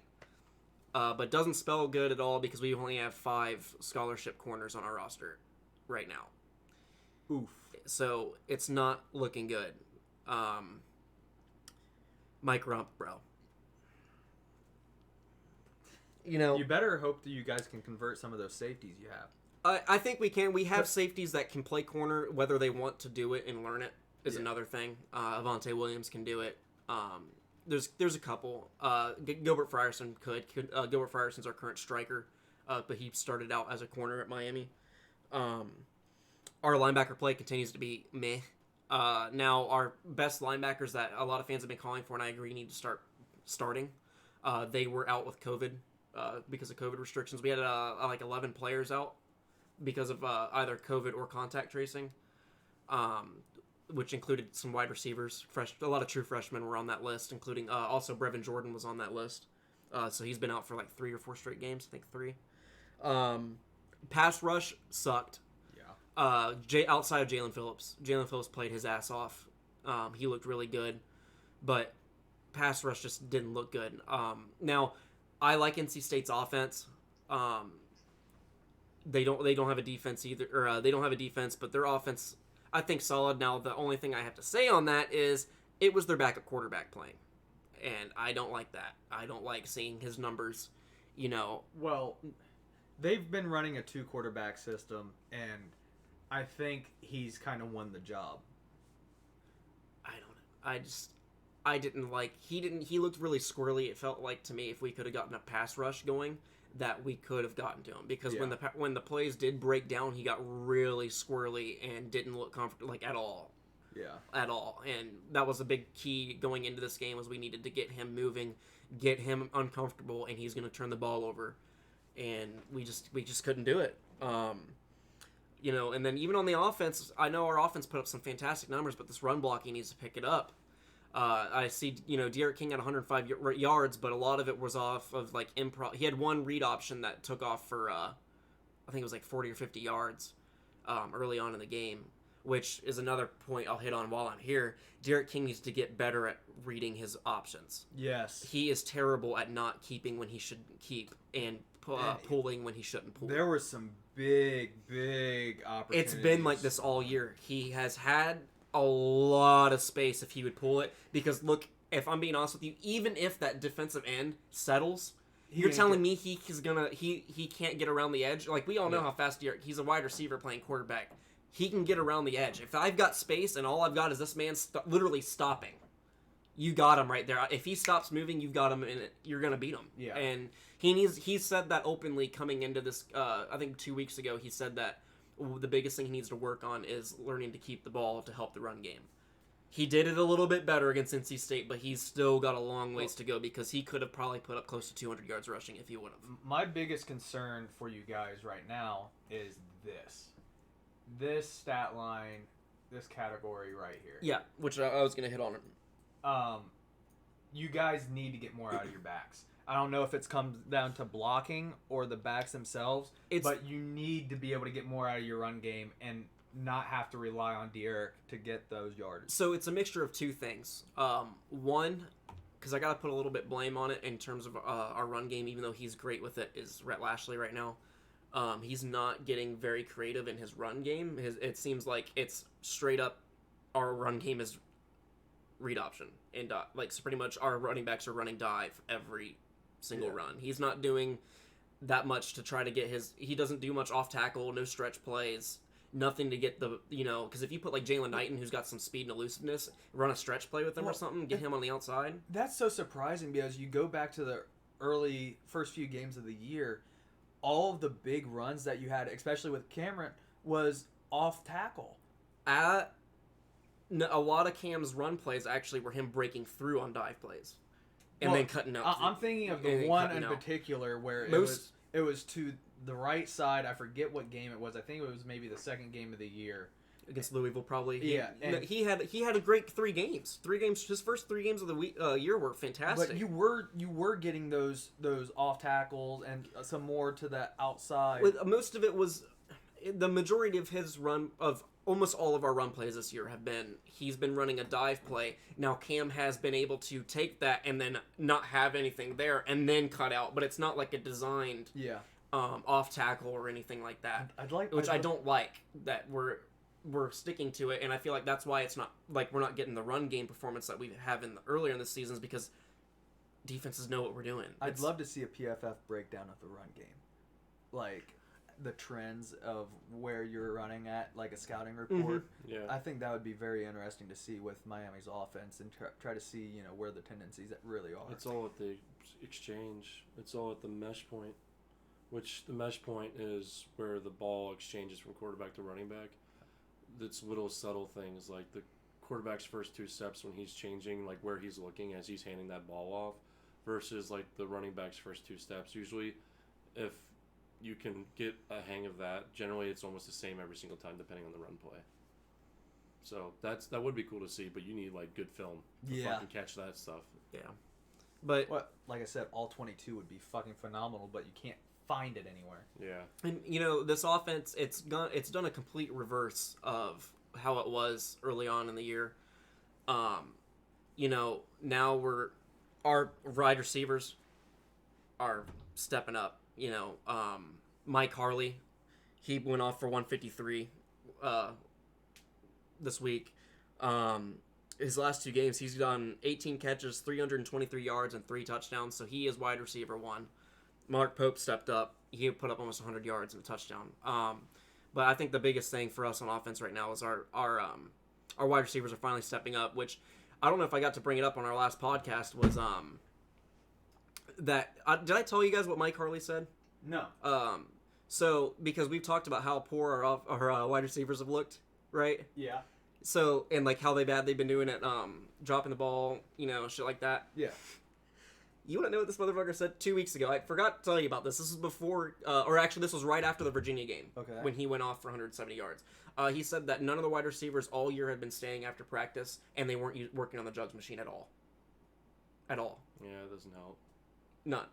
but doesn't spell good at all because we only have 5 scholarship corners on our roster right now. Oof. So it's not looking good. Mike Rump, bro. You better hope that you guys can convert some of those safeties you have. I think we can. We have safeties that can play corner, whether they want to do it and learn it is another thing. Avante Williams can do it. There's a couple. Gilbert Frierson could. Gilbert Frierson's our current striker, but he started out as a corner at Miami. Our linebacker play continues to be meh. Now, our best linebackers that a lot of fans have been calling for, and I agree, need to start starting. They were out with COVID because of COVID restrictions. We had like 11 players out because of either COVID or contact tracing, which included some wide receivers. A lot of true freshmen were on that list, including also Brevin Jordan was on that list. So he's been out for like 3 or 4 straight games. I think 3. Pass rush sucked. Outside of Jalen Phillips. Jalen Phillips played his ass off. He looked really good, but pass rush just didn't look good. Now, I like NC State's offense. They don't have a defense either, or they don't have a defense, but their offense, I think, solid. Now, the only thing I have to say on that is it was their backup quarterback playing, and I don't like that. I don't like seeing his numbers, Well, they've been running a 2-quarterback system, and I think he's kind of won the job. I didn't like. He looked really squirrely. It felt like to me if we could have gotten a pass rush going, that we could have gotten to him, because when the plays did break down, he got really squirrely and didn't look comfortable at all. Yeah. At all. And that was a big key going into this game, was we needed to get him moving, get him uncomfortable, and he's going to turn the ball over. And we just couldn't do it. And then even on the offense, I know our offense put up some fantastic numbers, but this run blocking needs to pick it up. I see, De'Aaron King had 105 yards, but a lot of it was off of improv. He had one read option that took off for, I think it was 40 or 50 yards early on in the game, which is another point I'll hit on while I'm here. De'Aaron King needs to get better at reading his options. Yes. He is terrible at not keeping when he shouldn't keep and pulling when he shouldn't pull. There were some big opportunities. It's been like this all year. He has had a lot of space if he would pull it, because look, if I'm being honest with you, even if that defensive end settles, you're telling me he can't get around the edge? We all know how fast he's a wide receiver playing quarterback. He can get around the edge. If I've got space and all I've got is this man literally stopping, you got him right there. If he stops moving, you've got him in it. You're gonna beat him. Yeah. And he said that openly coming into this. I think 2 weeks ago he said that the biggest thing he needs to work on is learning to keep the ball to help the run game. He did it a little bit better against NC State, but he's still got a long ways to go, because he could have probably put up close to 200 yards rushing if he would have. My biggest concern for you guys right now is this stat line, this category right here. Yeah, which I was going to hit on. You guys need to get more out of your backs. I don't know if it's comes down to blocking or the backs themselves, but you need to be able to get more out of your run game and not have to rely on De'Aaron to get those yards. So it's a mixture of 2 things. One, because I got to put a little bit blame on it in terms of our run game, even though he's great with it, is Rhett Lashley right now. He's not getting very creative in his run game. It seems like it's straight up our run game is read option. And so pretty much our running backs are running dive every single run. He's not doing that much to try to get he doesn't do much off tackle, no stretch plays, nothing to get because if you put Jalen Knighton, who's got some speed and elusiveness, run a stretch play with him or something, get him on the outside. That's so surprising, because you go back to the first few games of the year, all of the big runs that you had, especially with Cameron, was off tackle. A lot of Cam's run plays actually were him breaking through on dive plays. And then cutting out. I'm thinking of the one in particular where it was to the right side. I forget what game it was. I think it was maybe the second game of the year against Louisville, probably. Yeah, he had a great 3 games. 3 games. His first 3 games of the year were fantastic. But you were getting those off tackles and some more to the outside. Most of it was the majority of his run of. Almost all of our run plays this year he's been running a dive play. Now Cam has been able to take that and then not have anything there and then cut out, but it's not like a designed off tackle or anything like that. I don't like that we're sticking to it, and I feel like that's why it's not we're not getting the run game performance that we have earlier in the seasons, because defenses know what we're doing. I'd love to see a PFF breakdown of the run game. the trends of where you're running at, like a scouting report. Yeah. I think that would be very interesting to see with Miami's offense and try to see, where the tendencies really are. It's all at the exchange. It's all at the mesh point, which the mesh point is where the ball exchanges from quarterback to running back. It's little subtle things like the quarterback's first 2 steps when he's changing, like where he's looking as he's handing that ball off, versus like the running back's first 2 steps. Usually, if you can get a hang of that, generally it's almost the same every single time depending on the run play. So that would be cool to see, but you need like good film to fucking catch that stuff. Yeah. But like I said, all 22 would be fucking phenomenal, but you can't find it anywhere. Yeah. And this offense, it's done a complete reverse of how it was early on in the year. Now our wide receivers are stepping up. Mike Harley, he went off for 153 this week. His last 2 games, he's done 18 catches, 323 yards, and 3 touchdowns. So he is wide receiver 1. Mark Pope stepped up. He put up almost 100 yards and a touchdown. But I think the biggest thing for us on offense right now is our wide receivers are finally stepping up. Which I don't know if I got to bring it up on our last podcast. Was did I tell you guys what Mike Harley said? No. So because we've talked about how poor our wide receivers have looked, right? Yeah. So and like how bad they've been doing at dropping the ball, shit like that. Yeah. You want to know what this motherfucker said 2 weeks ago? I forgot to tell you about this. This was before, or actually this was right after the Virginia game. Okay. When he went off for 170 yards. He said that none of the wide receivers all year had been staying after practice, and they weren't working on the jugs machine at all. At all. Yeah, it doesn't help. None.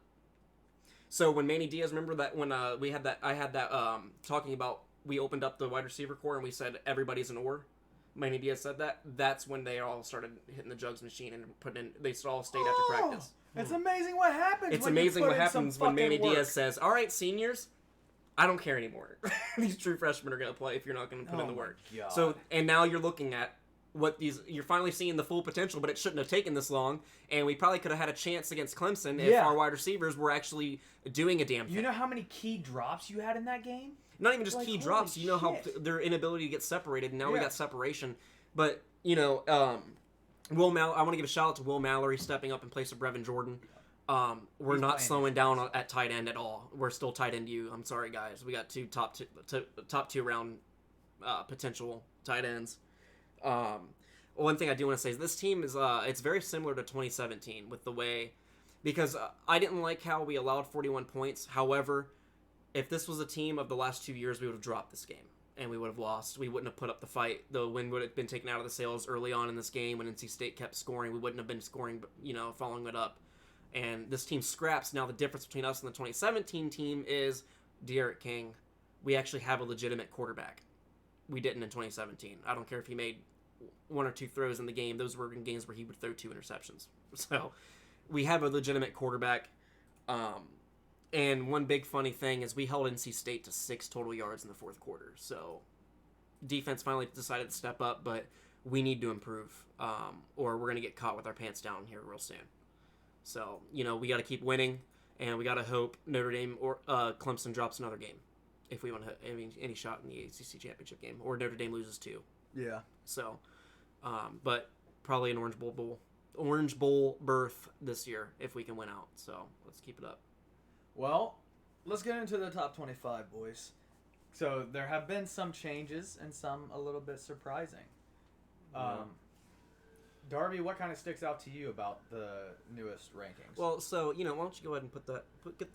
So when Manny Diaz, remember that when I had that talking about, we opened up the wide receiver core and we said everybody's an oar. Manny Diaz said that. That's when they all started hitting the jugs machine and they all stayed after practice. It's amazing what happens. It's when you amazing put what in happens some when Manny fucking work. Diaz says, "All right, seniors, I don't care anymore. These true freshmen are going to play if you're not going to put in the work." God. So, and now you're looking at you're finally seeing the full potential, but it shouldn't have taken this long. And we probably could have had a chance against Clemson if our wide receivers were actually doing a damn thing. You know how many key drops you had in that game? Not even just Like, key holy drops. You know how shit. their inability to get separated. And now we Yeah. got separation. But I want to give a shout out to Will Mallory stepping up in place of Brevin Jordan. We're He's not playing slowing down at tight end at all. We're still tight end you. I'm sorry, guys. We got 2 top 2 round potential tight ends. One thing I do want to say is this team is it's very similar to 2017 with the way, because I didn't like how we allowed 41 points. However, if this was a team of the last 2 years, we would have dropped this game and we would have lost. We wouldn't have put up the fight. The win would have been taken out of the sails early on in this game when NC State kept scoring. We wouldn't have been scoring, following it up. And this team scraps. Now the difference between us and the 2017 team is De'Aaron King. We actually have a legitimate quarterback. We didn't in 2017. I don't care if he made 1 or 2 throws in the game. Those were in games where he would throw 2 interceptions. So we have a legitimate quarterback. And one big funny thing is we held NC State to 6 total yards in the 4th quarter. So defense finally decided to step up, but we need to improve, or we're going to get caught with our pants down here real soon. So, we got to keep winning, and we got to hope Notre Dame or Clemson drops another game if we want to have any shot in the ACC championship game, or Notre Dame loses 2. Yeah. So, but probably an Orange Bowl berth this year if we can win out. So let's keep it up. Well, let's get into the top 25, boys. So there have been some changes and some a little bit surprising. Darby, what kind of sticks out to you about the newest rankings? Well, so why don't you go ahead and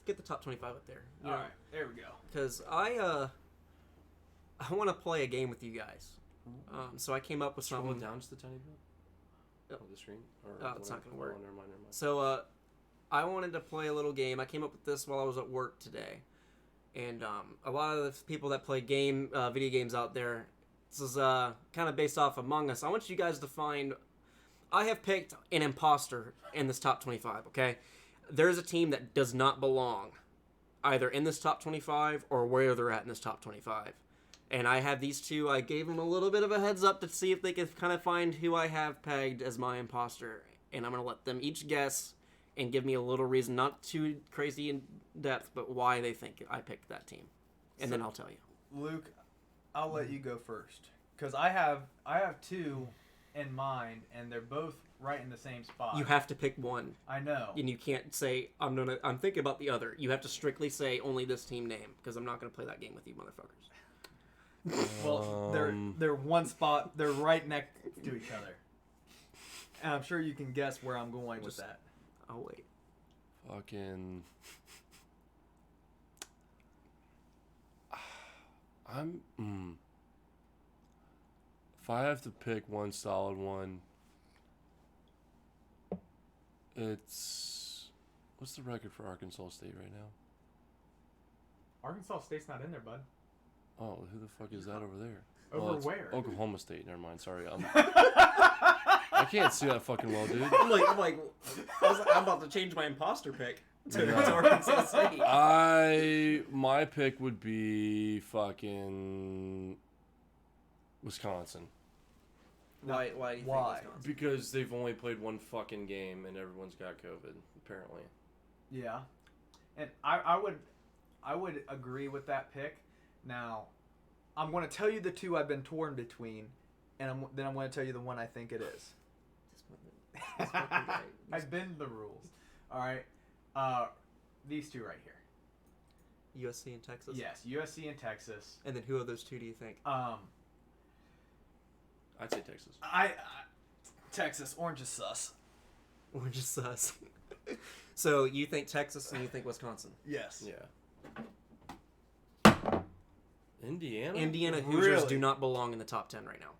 get the top 25 up there? All right, there we go. Because I want to play a game with you guys. So I came up with Scroll something. down just a tiny bit. Yep. On the screen. It's not gonna work. Oh, never mind. So I wanted to play a little game. I came up with this while I was at work today, and a lot of the people that play video games out there, this is kind of based off Among Us. I want you guys to find. I have picked an imposter in this top 25. Okay, there's a team that does not belong either in this top 25 or where they're at in this top 25. And I have these two. I gave them a little bit of a heads up to see if they could kind of find who I have pegged as my imposter. And I'm going to let them each guess and give me a little reason, not too crazy in depth, but why they think I picked that team. and then I'll tell you. Luke, I'll let you go first because I have two in mind, and they're both right in the same spot. You have to pick one. I know, And you can't say I'm thinking about the other. You have to strictly say only this team name because I'm not gonna play that game with you motherfuckers. Well, they're one spot. They're right next to each other, and I'm sure you can guess where I'm going with that. I'll wait. Fucking. If I have to pick one solid one, it's what's the record for Arkansas State right now? Arkansas State's not in there, bud. Oh, who the fuck is that over there? Over it's where? Oklahoma State. Never mind. Sorry. I can't see that fucking well, dude. I'm about to change my imposter pick to Arkansas State. My pick would be fucking Wisconsin. Why? Do you think Wisconsin? Because they've only played one fucking game and everyone's got COVID, apparently. Yeah, and I would agree with that pick. Now, I'm going to tell you the two I've been torn between, and then I'm going to tell you the one I think it is. I bend the rules. All right. These two right here. USC and Texas? Yes, USC and Texas. And then who of those two do you think? I'd say Texas. Texas. Orange is sus. Orange is sus. So you think Texas and you think Wisconsin? Yes. Yeah. Indiana? Indiana Hoosiers Really? do not belong in the top 10 right now.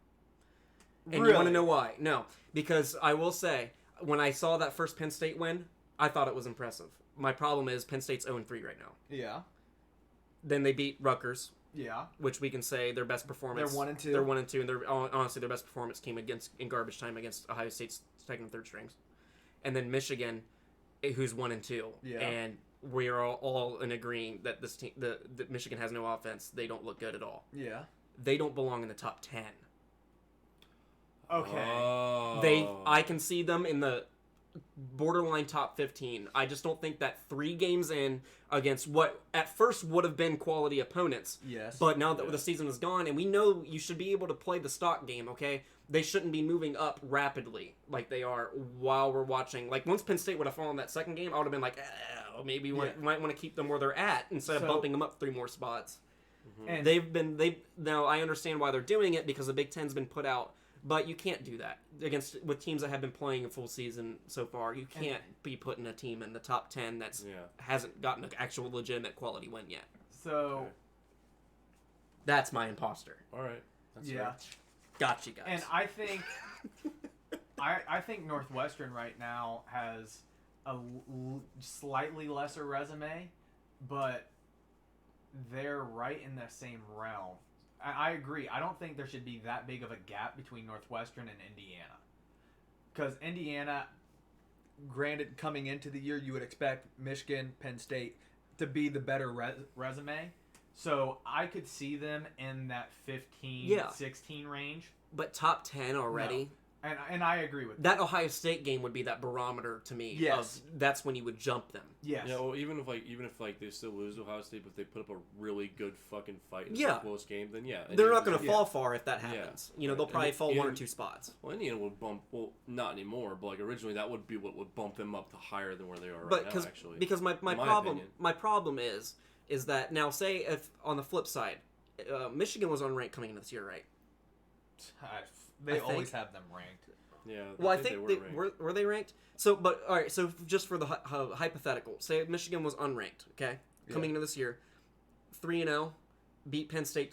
And Really? you want to know why? No. Because I will say, when I saw that first Penn State win, I thought it was impressive. My problem is Penn State's 0-3 right now. Yeah. Then they beat Rutgers. Yeah. Which we can say their best performance. They're 1-2. They're 1-2, and honestly their best performance came in garbage time against Ohio State's second and third strings. And then Michigan, who's 1-2. Yeah. And we're all in agreeing that this team, the Michigan has no offense. They don't look good at all. Yeah. They don't belong in the top 10. Okay. Oh. I can see them in the borderline top 15. I just don't think that 3 games in against what at first would have been quality opponents. Yes. But now that the season is gone, and we know you should be able to play the stock game, okay? They shouldn't be moving up rapidly like they are while we're watching. Like, once Penn State would have fallen that second game, I would have been like, maybe we might want to keep them where they're at instead of bumping them up 3 more spots. And Now I understand why they're doing it because the Big Ten's been put out. But you can't do that with teams that have been playing a full season so far. You can't be putting a team in the top 10 that's hasn't gotten an actual legitimate quality win yet. So that's my imposter. All right. That's yeah. fair. Got you guys. And I think I think Northwestern right now has a slightly lesser resume, but they're right in the same realm. I agree. I don't think there should be that big of a gap between Northwestern and Indiana. Because Indiana, granted, coming into the year, you would expect Michigan, Penn State to be the better resume. So I could see them in that 15, 16 range. But top 10 already? No. And I agree with that. Ohio State game would be that barometer to me. Yes. That's when you would jump them. Yes. Yeah, well, even if they still lose to Ohio State, but if they put up a really good fucking fight in a close game, then they're not going to fall far if that happens. Yeah. You know, they'll probably fall 1 or 2 spots. Well, Indiana would bump. Well, not anymore, but like originally that would be what would bump them up to higher than where they are right now. Actually, because my problem is that now say if on the flip side, Michigan was unranked coming into this year, right? They always have them ranked. Yeah. Well, I think were they ranked? So, but all right. So, just for the hypothetical, say Michigan was unranked, okay, coming into this year, 3-0, beat Penn State.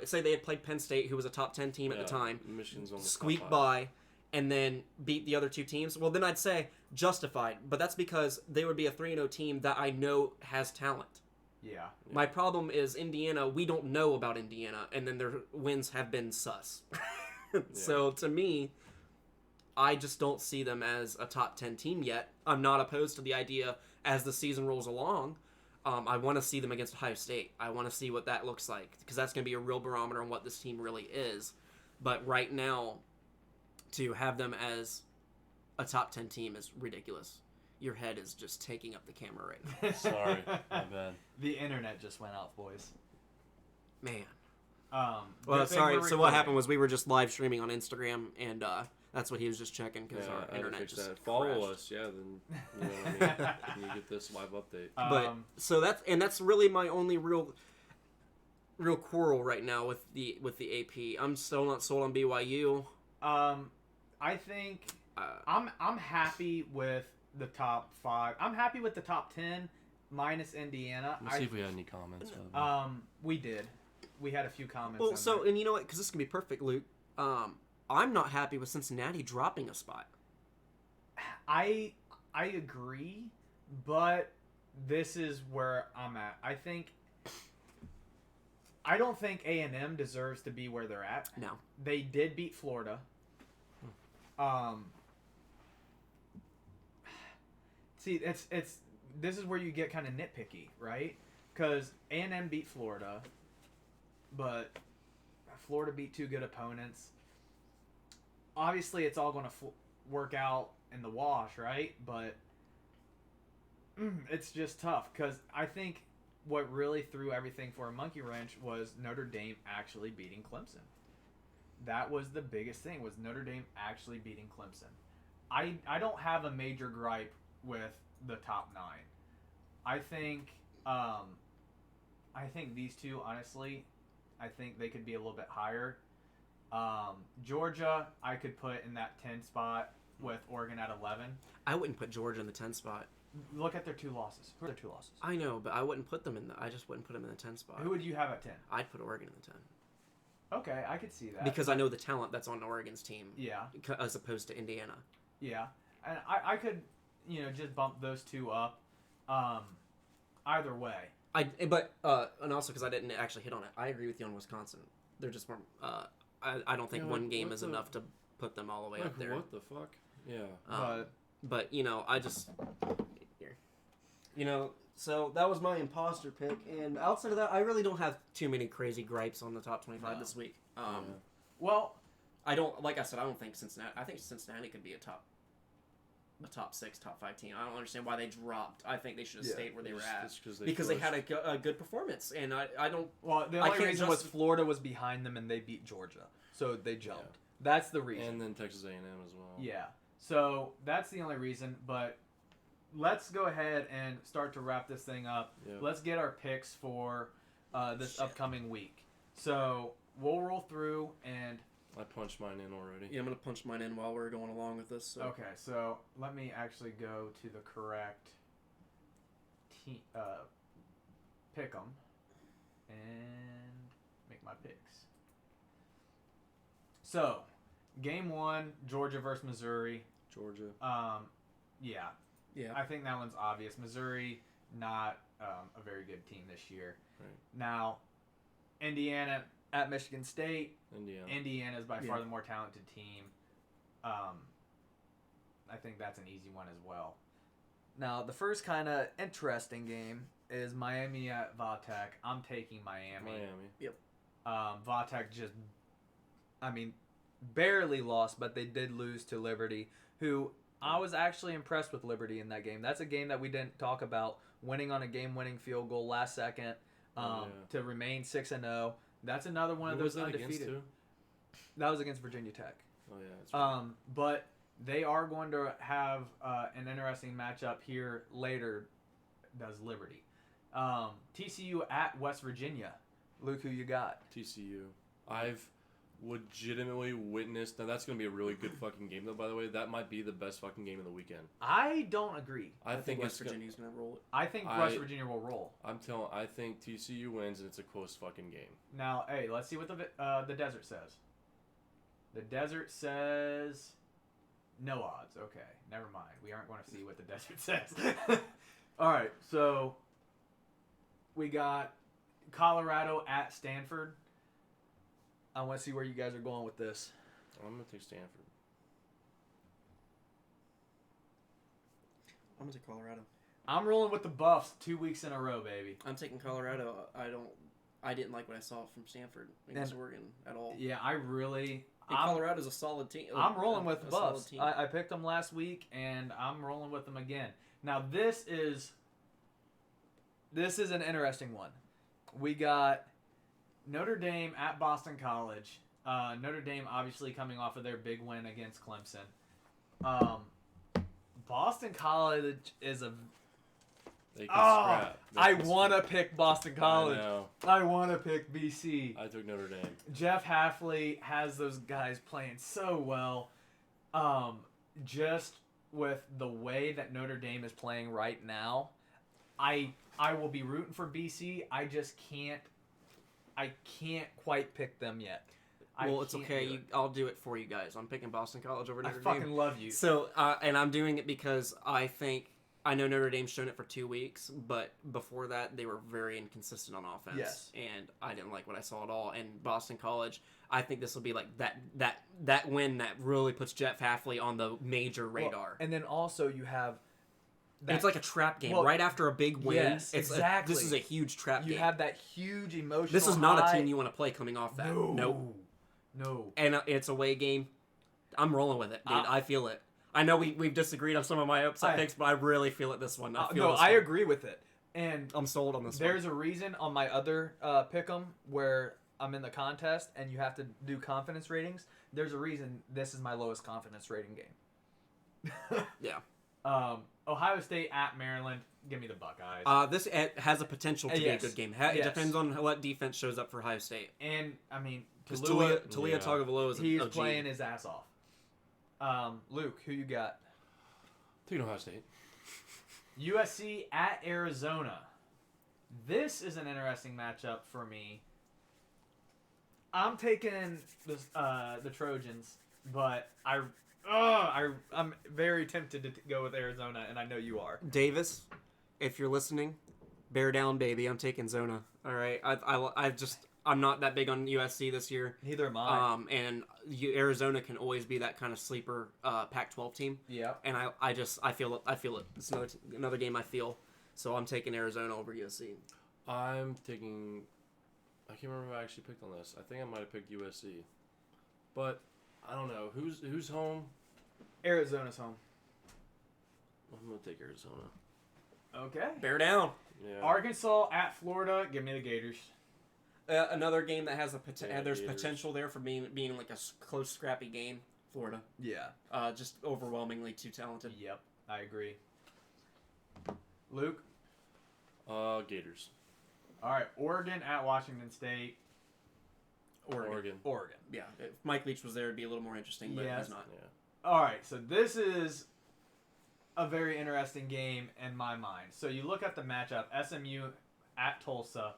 Say they had played Penn State, who was a top 10 team at the time. Michigan's on the squeaked by, and then beat the other 2 teams. Well, then I'd say justified, but that's because they would be a 3-0 team that I know has talent. Yeah. My problem is Indiana. We don't know about Indiana, and then their wins have been sus. So to me, I just don't see them as a top 10 team yet. I'm not opposed to the idea as the season rolls along. I want to see them against Ohio State. I want to see what that looks like because that's going to be a real barometer on what this team really is. But right now, to have them as a top 10 team is ridiculous Your head is just taking up the camera right now. Sorry, my bad. The internet just went out, boys. Man. Well, sorry. So what happened was we were just live streaming on Instagram, and that's what he was just checking because our internet just follow crashed. us, yeah. Then you know what I mean. You get this live update. But so that's really my only real quarrel right now with the AP. I'm still not sold on BYU. I think I'm happy with the top 5. I'm happy with the top 10 minus Indiana. Let's see if we had any comments. We did. We had a few comments. Well, so and you know what? Because this can be perfect, Luke. I'm not happy with Cincinnati dropping a spot. I agree, but this is where I'm at. I don't think A&M deserves to be where they're at. No. They did beat Florida. See, this is where you get kind of nitpicky, right? Because A&M beat Florida, but Florida beat 2 good opponents. Obviously, it's all going to work out in the wash, right? But it's just tough because I think what really threw everything for a monkey wrench was Notre Dame actually beating Clemson. That was the biggest thing, was Notre Dame actually beating Clemson. I don't have a major gripe with the top 9. I think these two, honestly, I think they could be a little bit higher. Georgia, I could put in that 10 spot with Oregon at 11. I wouldn't put Georgia in the 10 spot. Look at their 2 losses. Who are their 2 losses? I know, but I wouldn't put them in I just wouldn't put them in the 10 spot. Who would you have at 10? I'd put Oregon in the 10. Okay, I could see that. Because I know the talent that's on Oregon's team. Yeah. As opposed to Indiana. Yeah. And I could, just bump those 2 up. Either way. And also because I didn't actually hit on it, I agree with you on Wisconsin. They're just more. I don't think one game is enough to put them all the way up there. What the fuck? Yeah. But I just here. So that was my imposter pick, and outside of that, I really don't have too many crazy gripes on the top 25 this week. Well, I don't. Like I said, I don't think Cincinnati. I think Cincinnati could be a top 6, top 5 team. I don't understand why they dropped. I think they should have stayed where they were at because they had a good performance, and I don't. Well, the only reason was Florida was behind them, and they beat Georgia, so they jumped. Yeah. That's the reason. And then Texas A&M as well. Yeah. So that's the only reason, but let's go ahead and start to wrap this thing up. Yep. Let's get our picks for this upcoming week. So we'll roll through and... I punched mine in already. Yeah, I'm going to punch mine in while we're going along with this. So. Okay, so let me actually go to the correct pick 'em and make my picks. So, game 1, Georgia versus Missouri. Georgia. Yeah. Yeah. I think that one's obvious. Missouri, not a very good team this year. Right. Now, Indiana at Michigan State. Indiana is by far the more talented team. I think that's an easy one as well. Now, the first kind of interesting game is Miami at Vatek. I'm taking Miami. Yep. Vatek just, barely lost, but they did lose to Liberty, who I was actually impressed with Liberty in that game. That's a game that we didn't talk about, winning on a game-winning field goal last second to remain 6-0. That's another one of those undefeated. That was against Virginia Tech. Oh, yeah. That's right. But they are going to have an interesting matchup here later, does Liberty. TCU at West Virginia. Luke, who you got? TCU. I've legitimately witnessed... Now, that's going to be a really good fucking game, though, by the way. That might be the best fucking game of the weekend. I don't agree. I think West Virginia's going to roll it. I think West Virginia will roll. I think TCU wins, and it's a close fucking game. Now, hey, let's see what the desert says. The desert says... No odds. Okay, never mind. We aren't going to see what the desert says. All right, so we got Colorado at Stanford. I want to see where you guys are going with this. I'm going to take Stanford. I'm going to take Colorado. I'm rolling with the Buffs 2 weeks in a row, baby. I'm taking Colorado. I didn't like what I saw from Stanford against Oregon at all. Yeah, Colorado's a solid team. I'm rolling with a Buffs. solid team. I picked them last week, and I'm rolling with them again. Now this is an interesting one. We got Notre Dame at Boston College. Notre Dame obviously coming off of their big win against Clemson. Boston College is a. They can scrap. I want to pick Boston College. I want to pick BC. I took Notre Dame. Jeff Hafley has those guys playing so well. Just with the way that Notre Dame is playing right now, I will be rooting for BC. I just can't. I can't quite pick them yet. Well, it's okay. I'll do it for you guys. I'm picking Boston College over Notre Dame. I fucking love you. So, and I'm doing it because I know Notre Dame's shown it for 2 weeks, but before that, they were very inconsistent on offense. Yes. And I didn't like what I saw at all. And Boston College, I think this will be like that win that really puts Jeff Hafley on the major radar. Well, and then also you have... And it's like a trap game. Right after a big win, yes, exactly. This is a huge trap game. You have that huge emotional This is not a team you want to play coming off that. No. And it's a away game. I'm rolling with it, dude. I feel it. I know we've disagreed on some of my upset picks, but I really feel it this one. I agree with it. And I'm sold on this There's a reason on my other pick'em where I'm in the contest and you have to do confidence ratings. There's a reason this is my lowest confidence rating game. Yeah. Ohio State at Maryland. Give me the Buckeyes. This has a potential to be a good game. It depends on what defense shows up for Ohio State. And, I mean... Because Talia Tagovailoa is he's playing his ass off. Luke, who you got? Taking Ohio State. USC at Arizona. This is an interesting matchup for me. I'm taking the Trojans, but I'm very tempted to go with Arizona, and I know you are. Davis, if you're listening, bear down, baby. I'm taking Zona. All right, I'm not that big on USC this year. Neither am I. And Arizona can always be that kind of sleeper Pac-12 team. Yeah. And I feel it. It's another game I feel. So I'm taking Arizona over USC. I'm taking. I can't remember who I actually picked on this. I think I might have picked USC, but I don't know who's home. Arizona's home. I'm gonna take Arizona. Okay. Bear down. Yeah. Arkansas at Florida. Give me the Gators. Another game that has there's potential there for being like a close, scrappy game. Florida. Yeah. Just overwhelmingly too talented. Yep, I agree. Luke. Gators. All right, Oregon at Washington State. Oregon. Yeah, if Mike Leach was there, it'd be a little more interesting, but he's not. Yeah. All right, so this is a very interesting game in my mind. So you look at the matchup: SMU at Tulsa.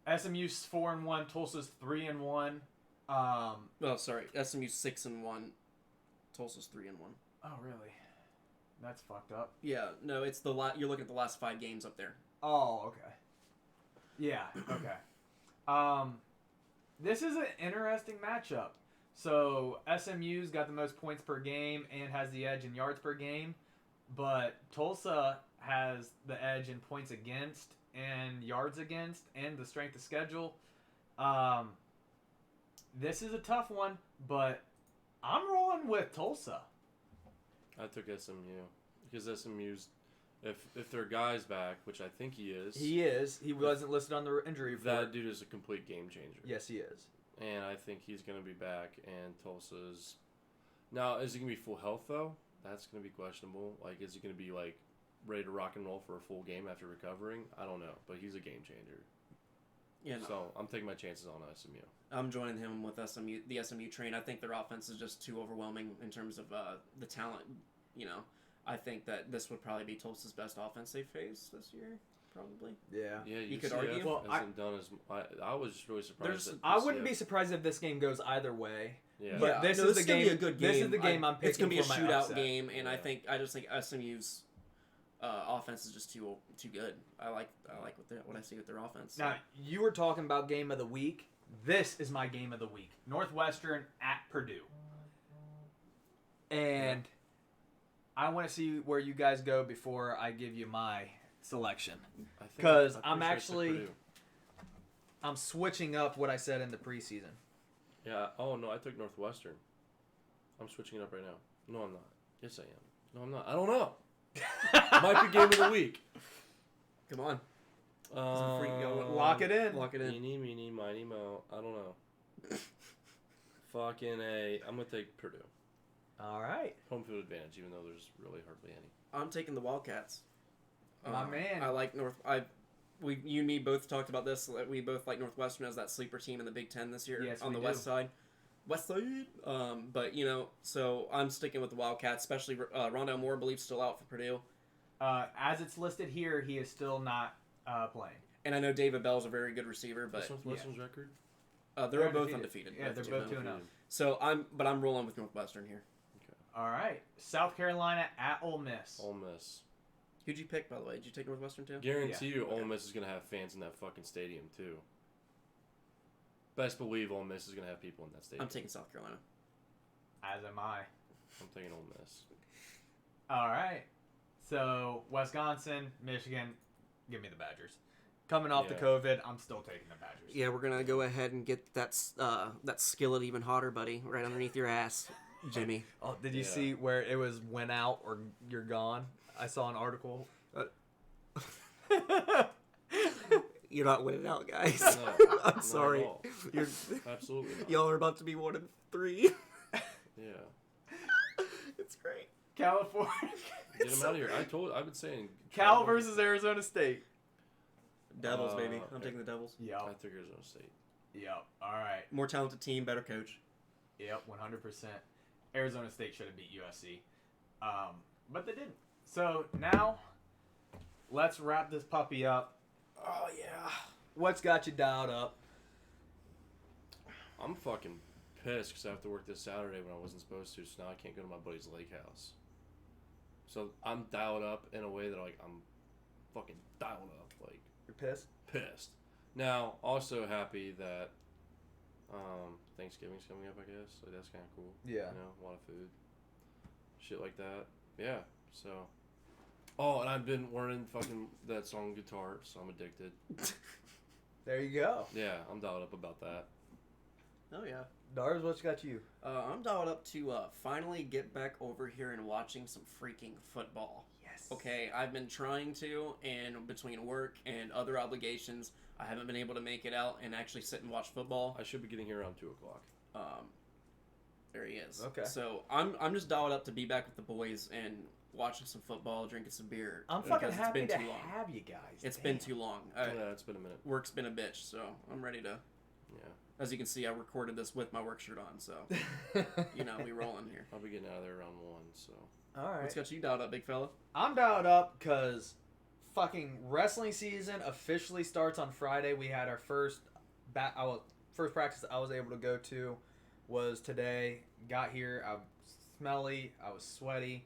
SMU's 4-1, Tulsa's 3-1. SMU's 6-1, Tulsa's 3-1. Oh, really? That's fucked up. Yeah, no, it's you're looking at the last 5 games up there. Oh, okay. Yeah, okay. This is an interesting matchup. So SMU's got the most points per game and has the edge in yards per game, but Tulsa has the edge in points against and yards against and the strength of schedule. This is a tough one, but I'm rolling with Tulsa. I took SMU because SMU's if their guy's back, which I think he is. He is. He wasn't listed on the injury report. That dude is a complete game changer. Yes, he is. And I think he's going to be back, and Tulsa's... Now, is he going to be full health, though? That's going to be questionable. Like, is he going to be, like, ready to rock and roll for a full game after recovering? I don't know, but he's a game changer. Yeah, no. So, I'm taking my chances on SMU. I'm joining him with the SMU train. I think their offense is just too overwhelming in terms of the talent. You know, I think that this would probably be Tulsa's best offense they faced this year. Probably. Yeah. Yeah, you could argue. Well, I was just really surprised. I wouldn't be surprised if this game goes either way. Yeah. But this is the game. Be a good game. This is the game I'm picking. It's going to be a for my shootout upset. game, and I just think SMU's offense is just too good. I like what I see with their offense. Now, you were talking about game of the week. This is my game of the week. Northwestern at Purdue. And I want to see where you guys go before I give you my selection. Because I'm switching up what I said in the preseason. Yeah. Oh no, I took Northwestern. I'm switching it up right now. No, I'm not. Yes, I am. No, I'm not. I don't know. Might be game of the week. Come on. Lock it in. Lock it in. Eeny, meeny, miny, mo. I don't know. Fucking A. I'm going to take Purdue. All right. Home field advantage, even though there's really hardly any. I'm taking the Wildcats. My man. I like you and me both talked about this. We both like Northwestern as that sleeper team in the Big Ten this year. Yes, on the we West Side. But so I'm sticking with the Wildcats, especially Rondale Moore, I believe, still out for Purdue. As it's listed here, he is still not playing. And I know David Bell's a very good receiver, but What's Northwestern's record? They're both undefeated. Yeah, they're both 2-0. So I'm rolling with Northwestern here. Okay. All right, South Carolina at Ole Miss. Ole Miss. Who'd you pick, by the way? Did you take Northwestern too? Guarantee you, Ole Miss is gonna have fans in that fucking stadium too. Best believe Ole Miss is gonna have people in that stadium. I'm taking South Carolina. As am I. I'm taking Ole Miss. All right, so Wisconsin, Michigan, give me the Badgers. Coming off the COVID, I'm still taking the Badgers. Yeah, we're gonna go ahead and get that skillet even hotter, buddy, right underneath your ass, Jimmy. Oh, did you see where it was win out or you're gone? I saw an article. You're not winning out, guys. No, I'm sorry. You're, Absolutely not. y'all are about to be 1-3. Yeah. It's great. California. Get him out of here. I've been saying. Cal versus Arizona State. Devils, baby. I'm taking the Devils. I Yep. took Arizona State. Yep. All right. More talented team, better coach. Yep. 100%. Arizona State should have beat USC, but they didn't. So now, let's wrap this puppy up. Oh yeah. What's got you dialed up? I'm fucking pissed because I have to work this Saturday when I wasn't supposed to, so now I can't go to my buddy's lake house. So I'm dialed up in a way that I'm fucking dialed up, like You're pissed? pissed. Now, also happy that Thanksgiving's coming up, I guess. So that's kind of cool. Yeah. You know, a lot of food. Shit like that. Yeah, so. Oh, and I've been learning fucking that song guitar, so I'm addicted. There you go. Yeah, I'm dialed up about that. Oh, yeah. Dars, what's got you? I'm dialed up to finally get back over here and watching some freaking football. Yes. Okay, I've been trying to, and between work and other obligations, I haven't been able to make it out and actually sit and watch football. I should be getting here around 2 o'clock. There he is. Okay. So I'm just dialed up to be back with the boys and watching some football, drinking some beer. I'm fucking because happy it's to been too long. have you guys. It's Damn. been too long. Yeah, it's been a minute. Work's been a bitch, so I'm ready to. Yeah. As you can see, I recorded this with my work shirt on, so we rolling here. I'll be getting out of there around 1, so. All right. What's got you dialed up, big fella? I'm dialed up because fucking wrestling season officially starts on Friday. We had our first practice I was able to go to was today. Got here, I was smelly, I was sweaty,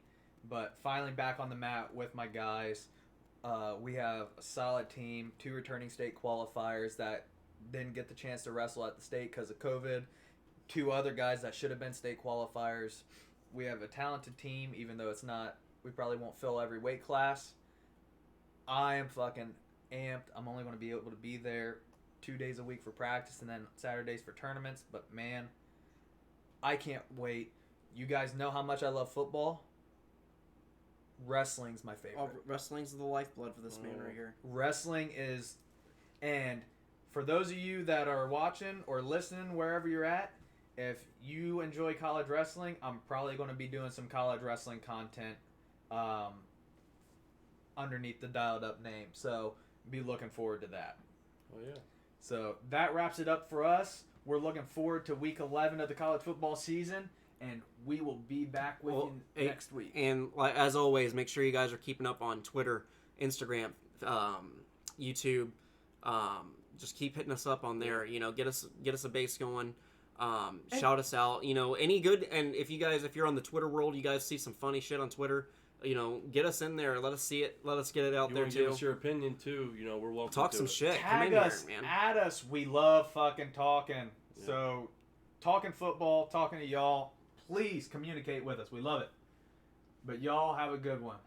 but finally back on the mat with my guys. We have a solid team, 2 returning state qualifiers that didn't get the chance to wrestle at the state because of COVID. 2 other guys that should have been state qualifiers. We have a talented team, even though it's not. We probably won't fill every weight class. I am fucking amped. I'm only going to be able to be there 2 days a week for practice and then Saturdays for tournaments. But man, I can't wait. You guys know how much I love football. Wrestling's my favorite. Oh, wrestling's the lifeblood for this man right here. Wrestling is, and for those of you that are watching or listening wherever you're at, if you enjoy college wrestling, I'm probably going to be doing some college wrestling content underneath the dialed up name. So be looking forward to that. Oh, yeah. So that wraps it up for us. We're looking forward to week 11 of the college football season, and we will be back with you next week. And as always, make sure you guys are keeping up on Twitter, Instagram, YouTube. Just keep hitting us up on there. Get us a base going. Shout us out. Any good. And if you're on the Twitter world, you guys see some funny shit on Twitter. Get us in there. Let us see it. Let us get it out there too. Give us your opinion too. We're welcome. Talk to some it. shit. Tag Come in us, here, man. add us. We love fucking talking. Yeah. So, talking football, talking to y'all. Please communicate with us. We love it. But y'all have a good one.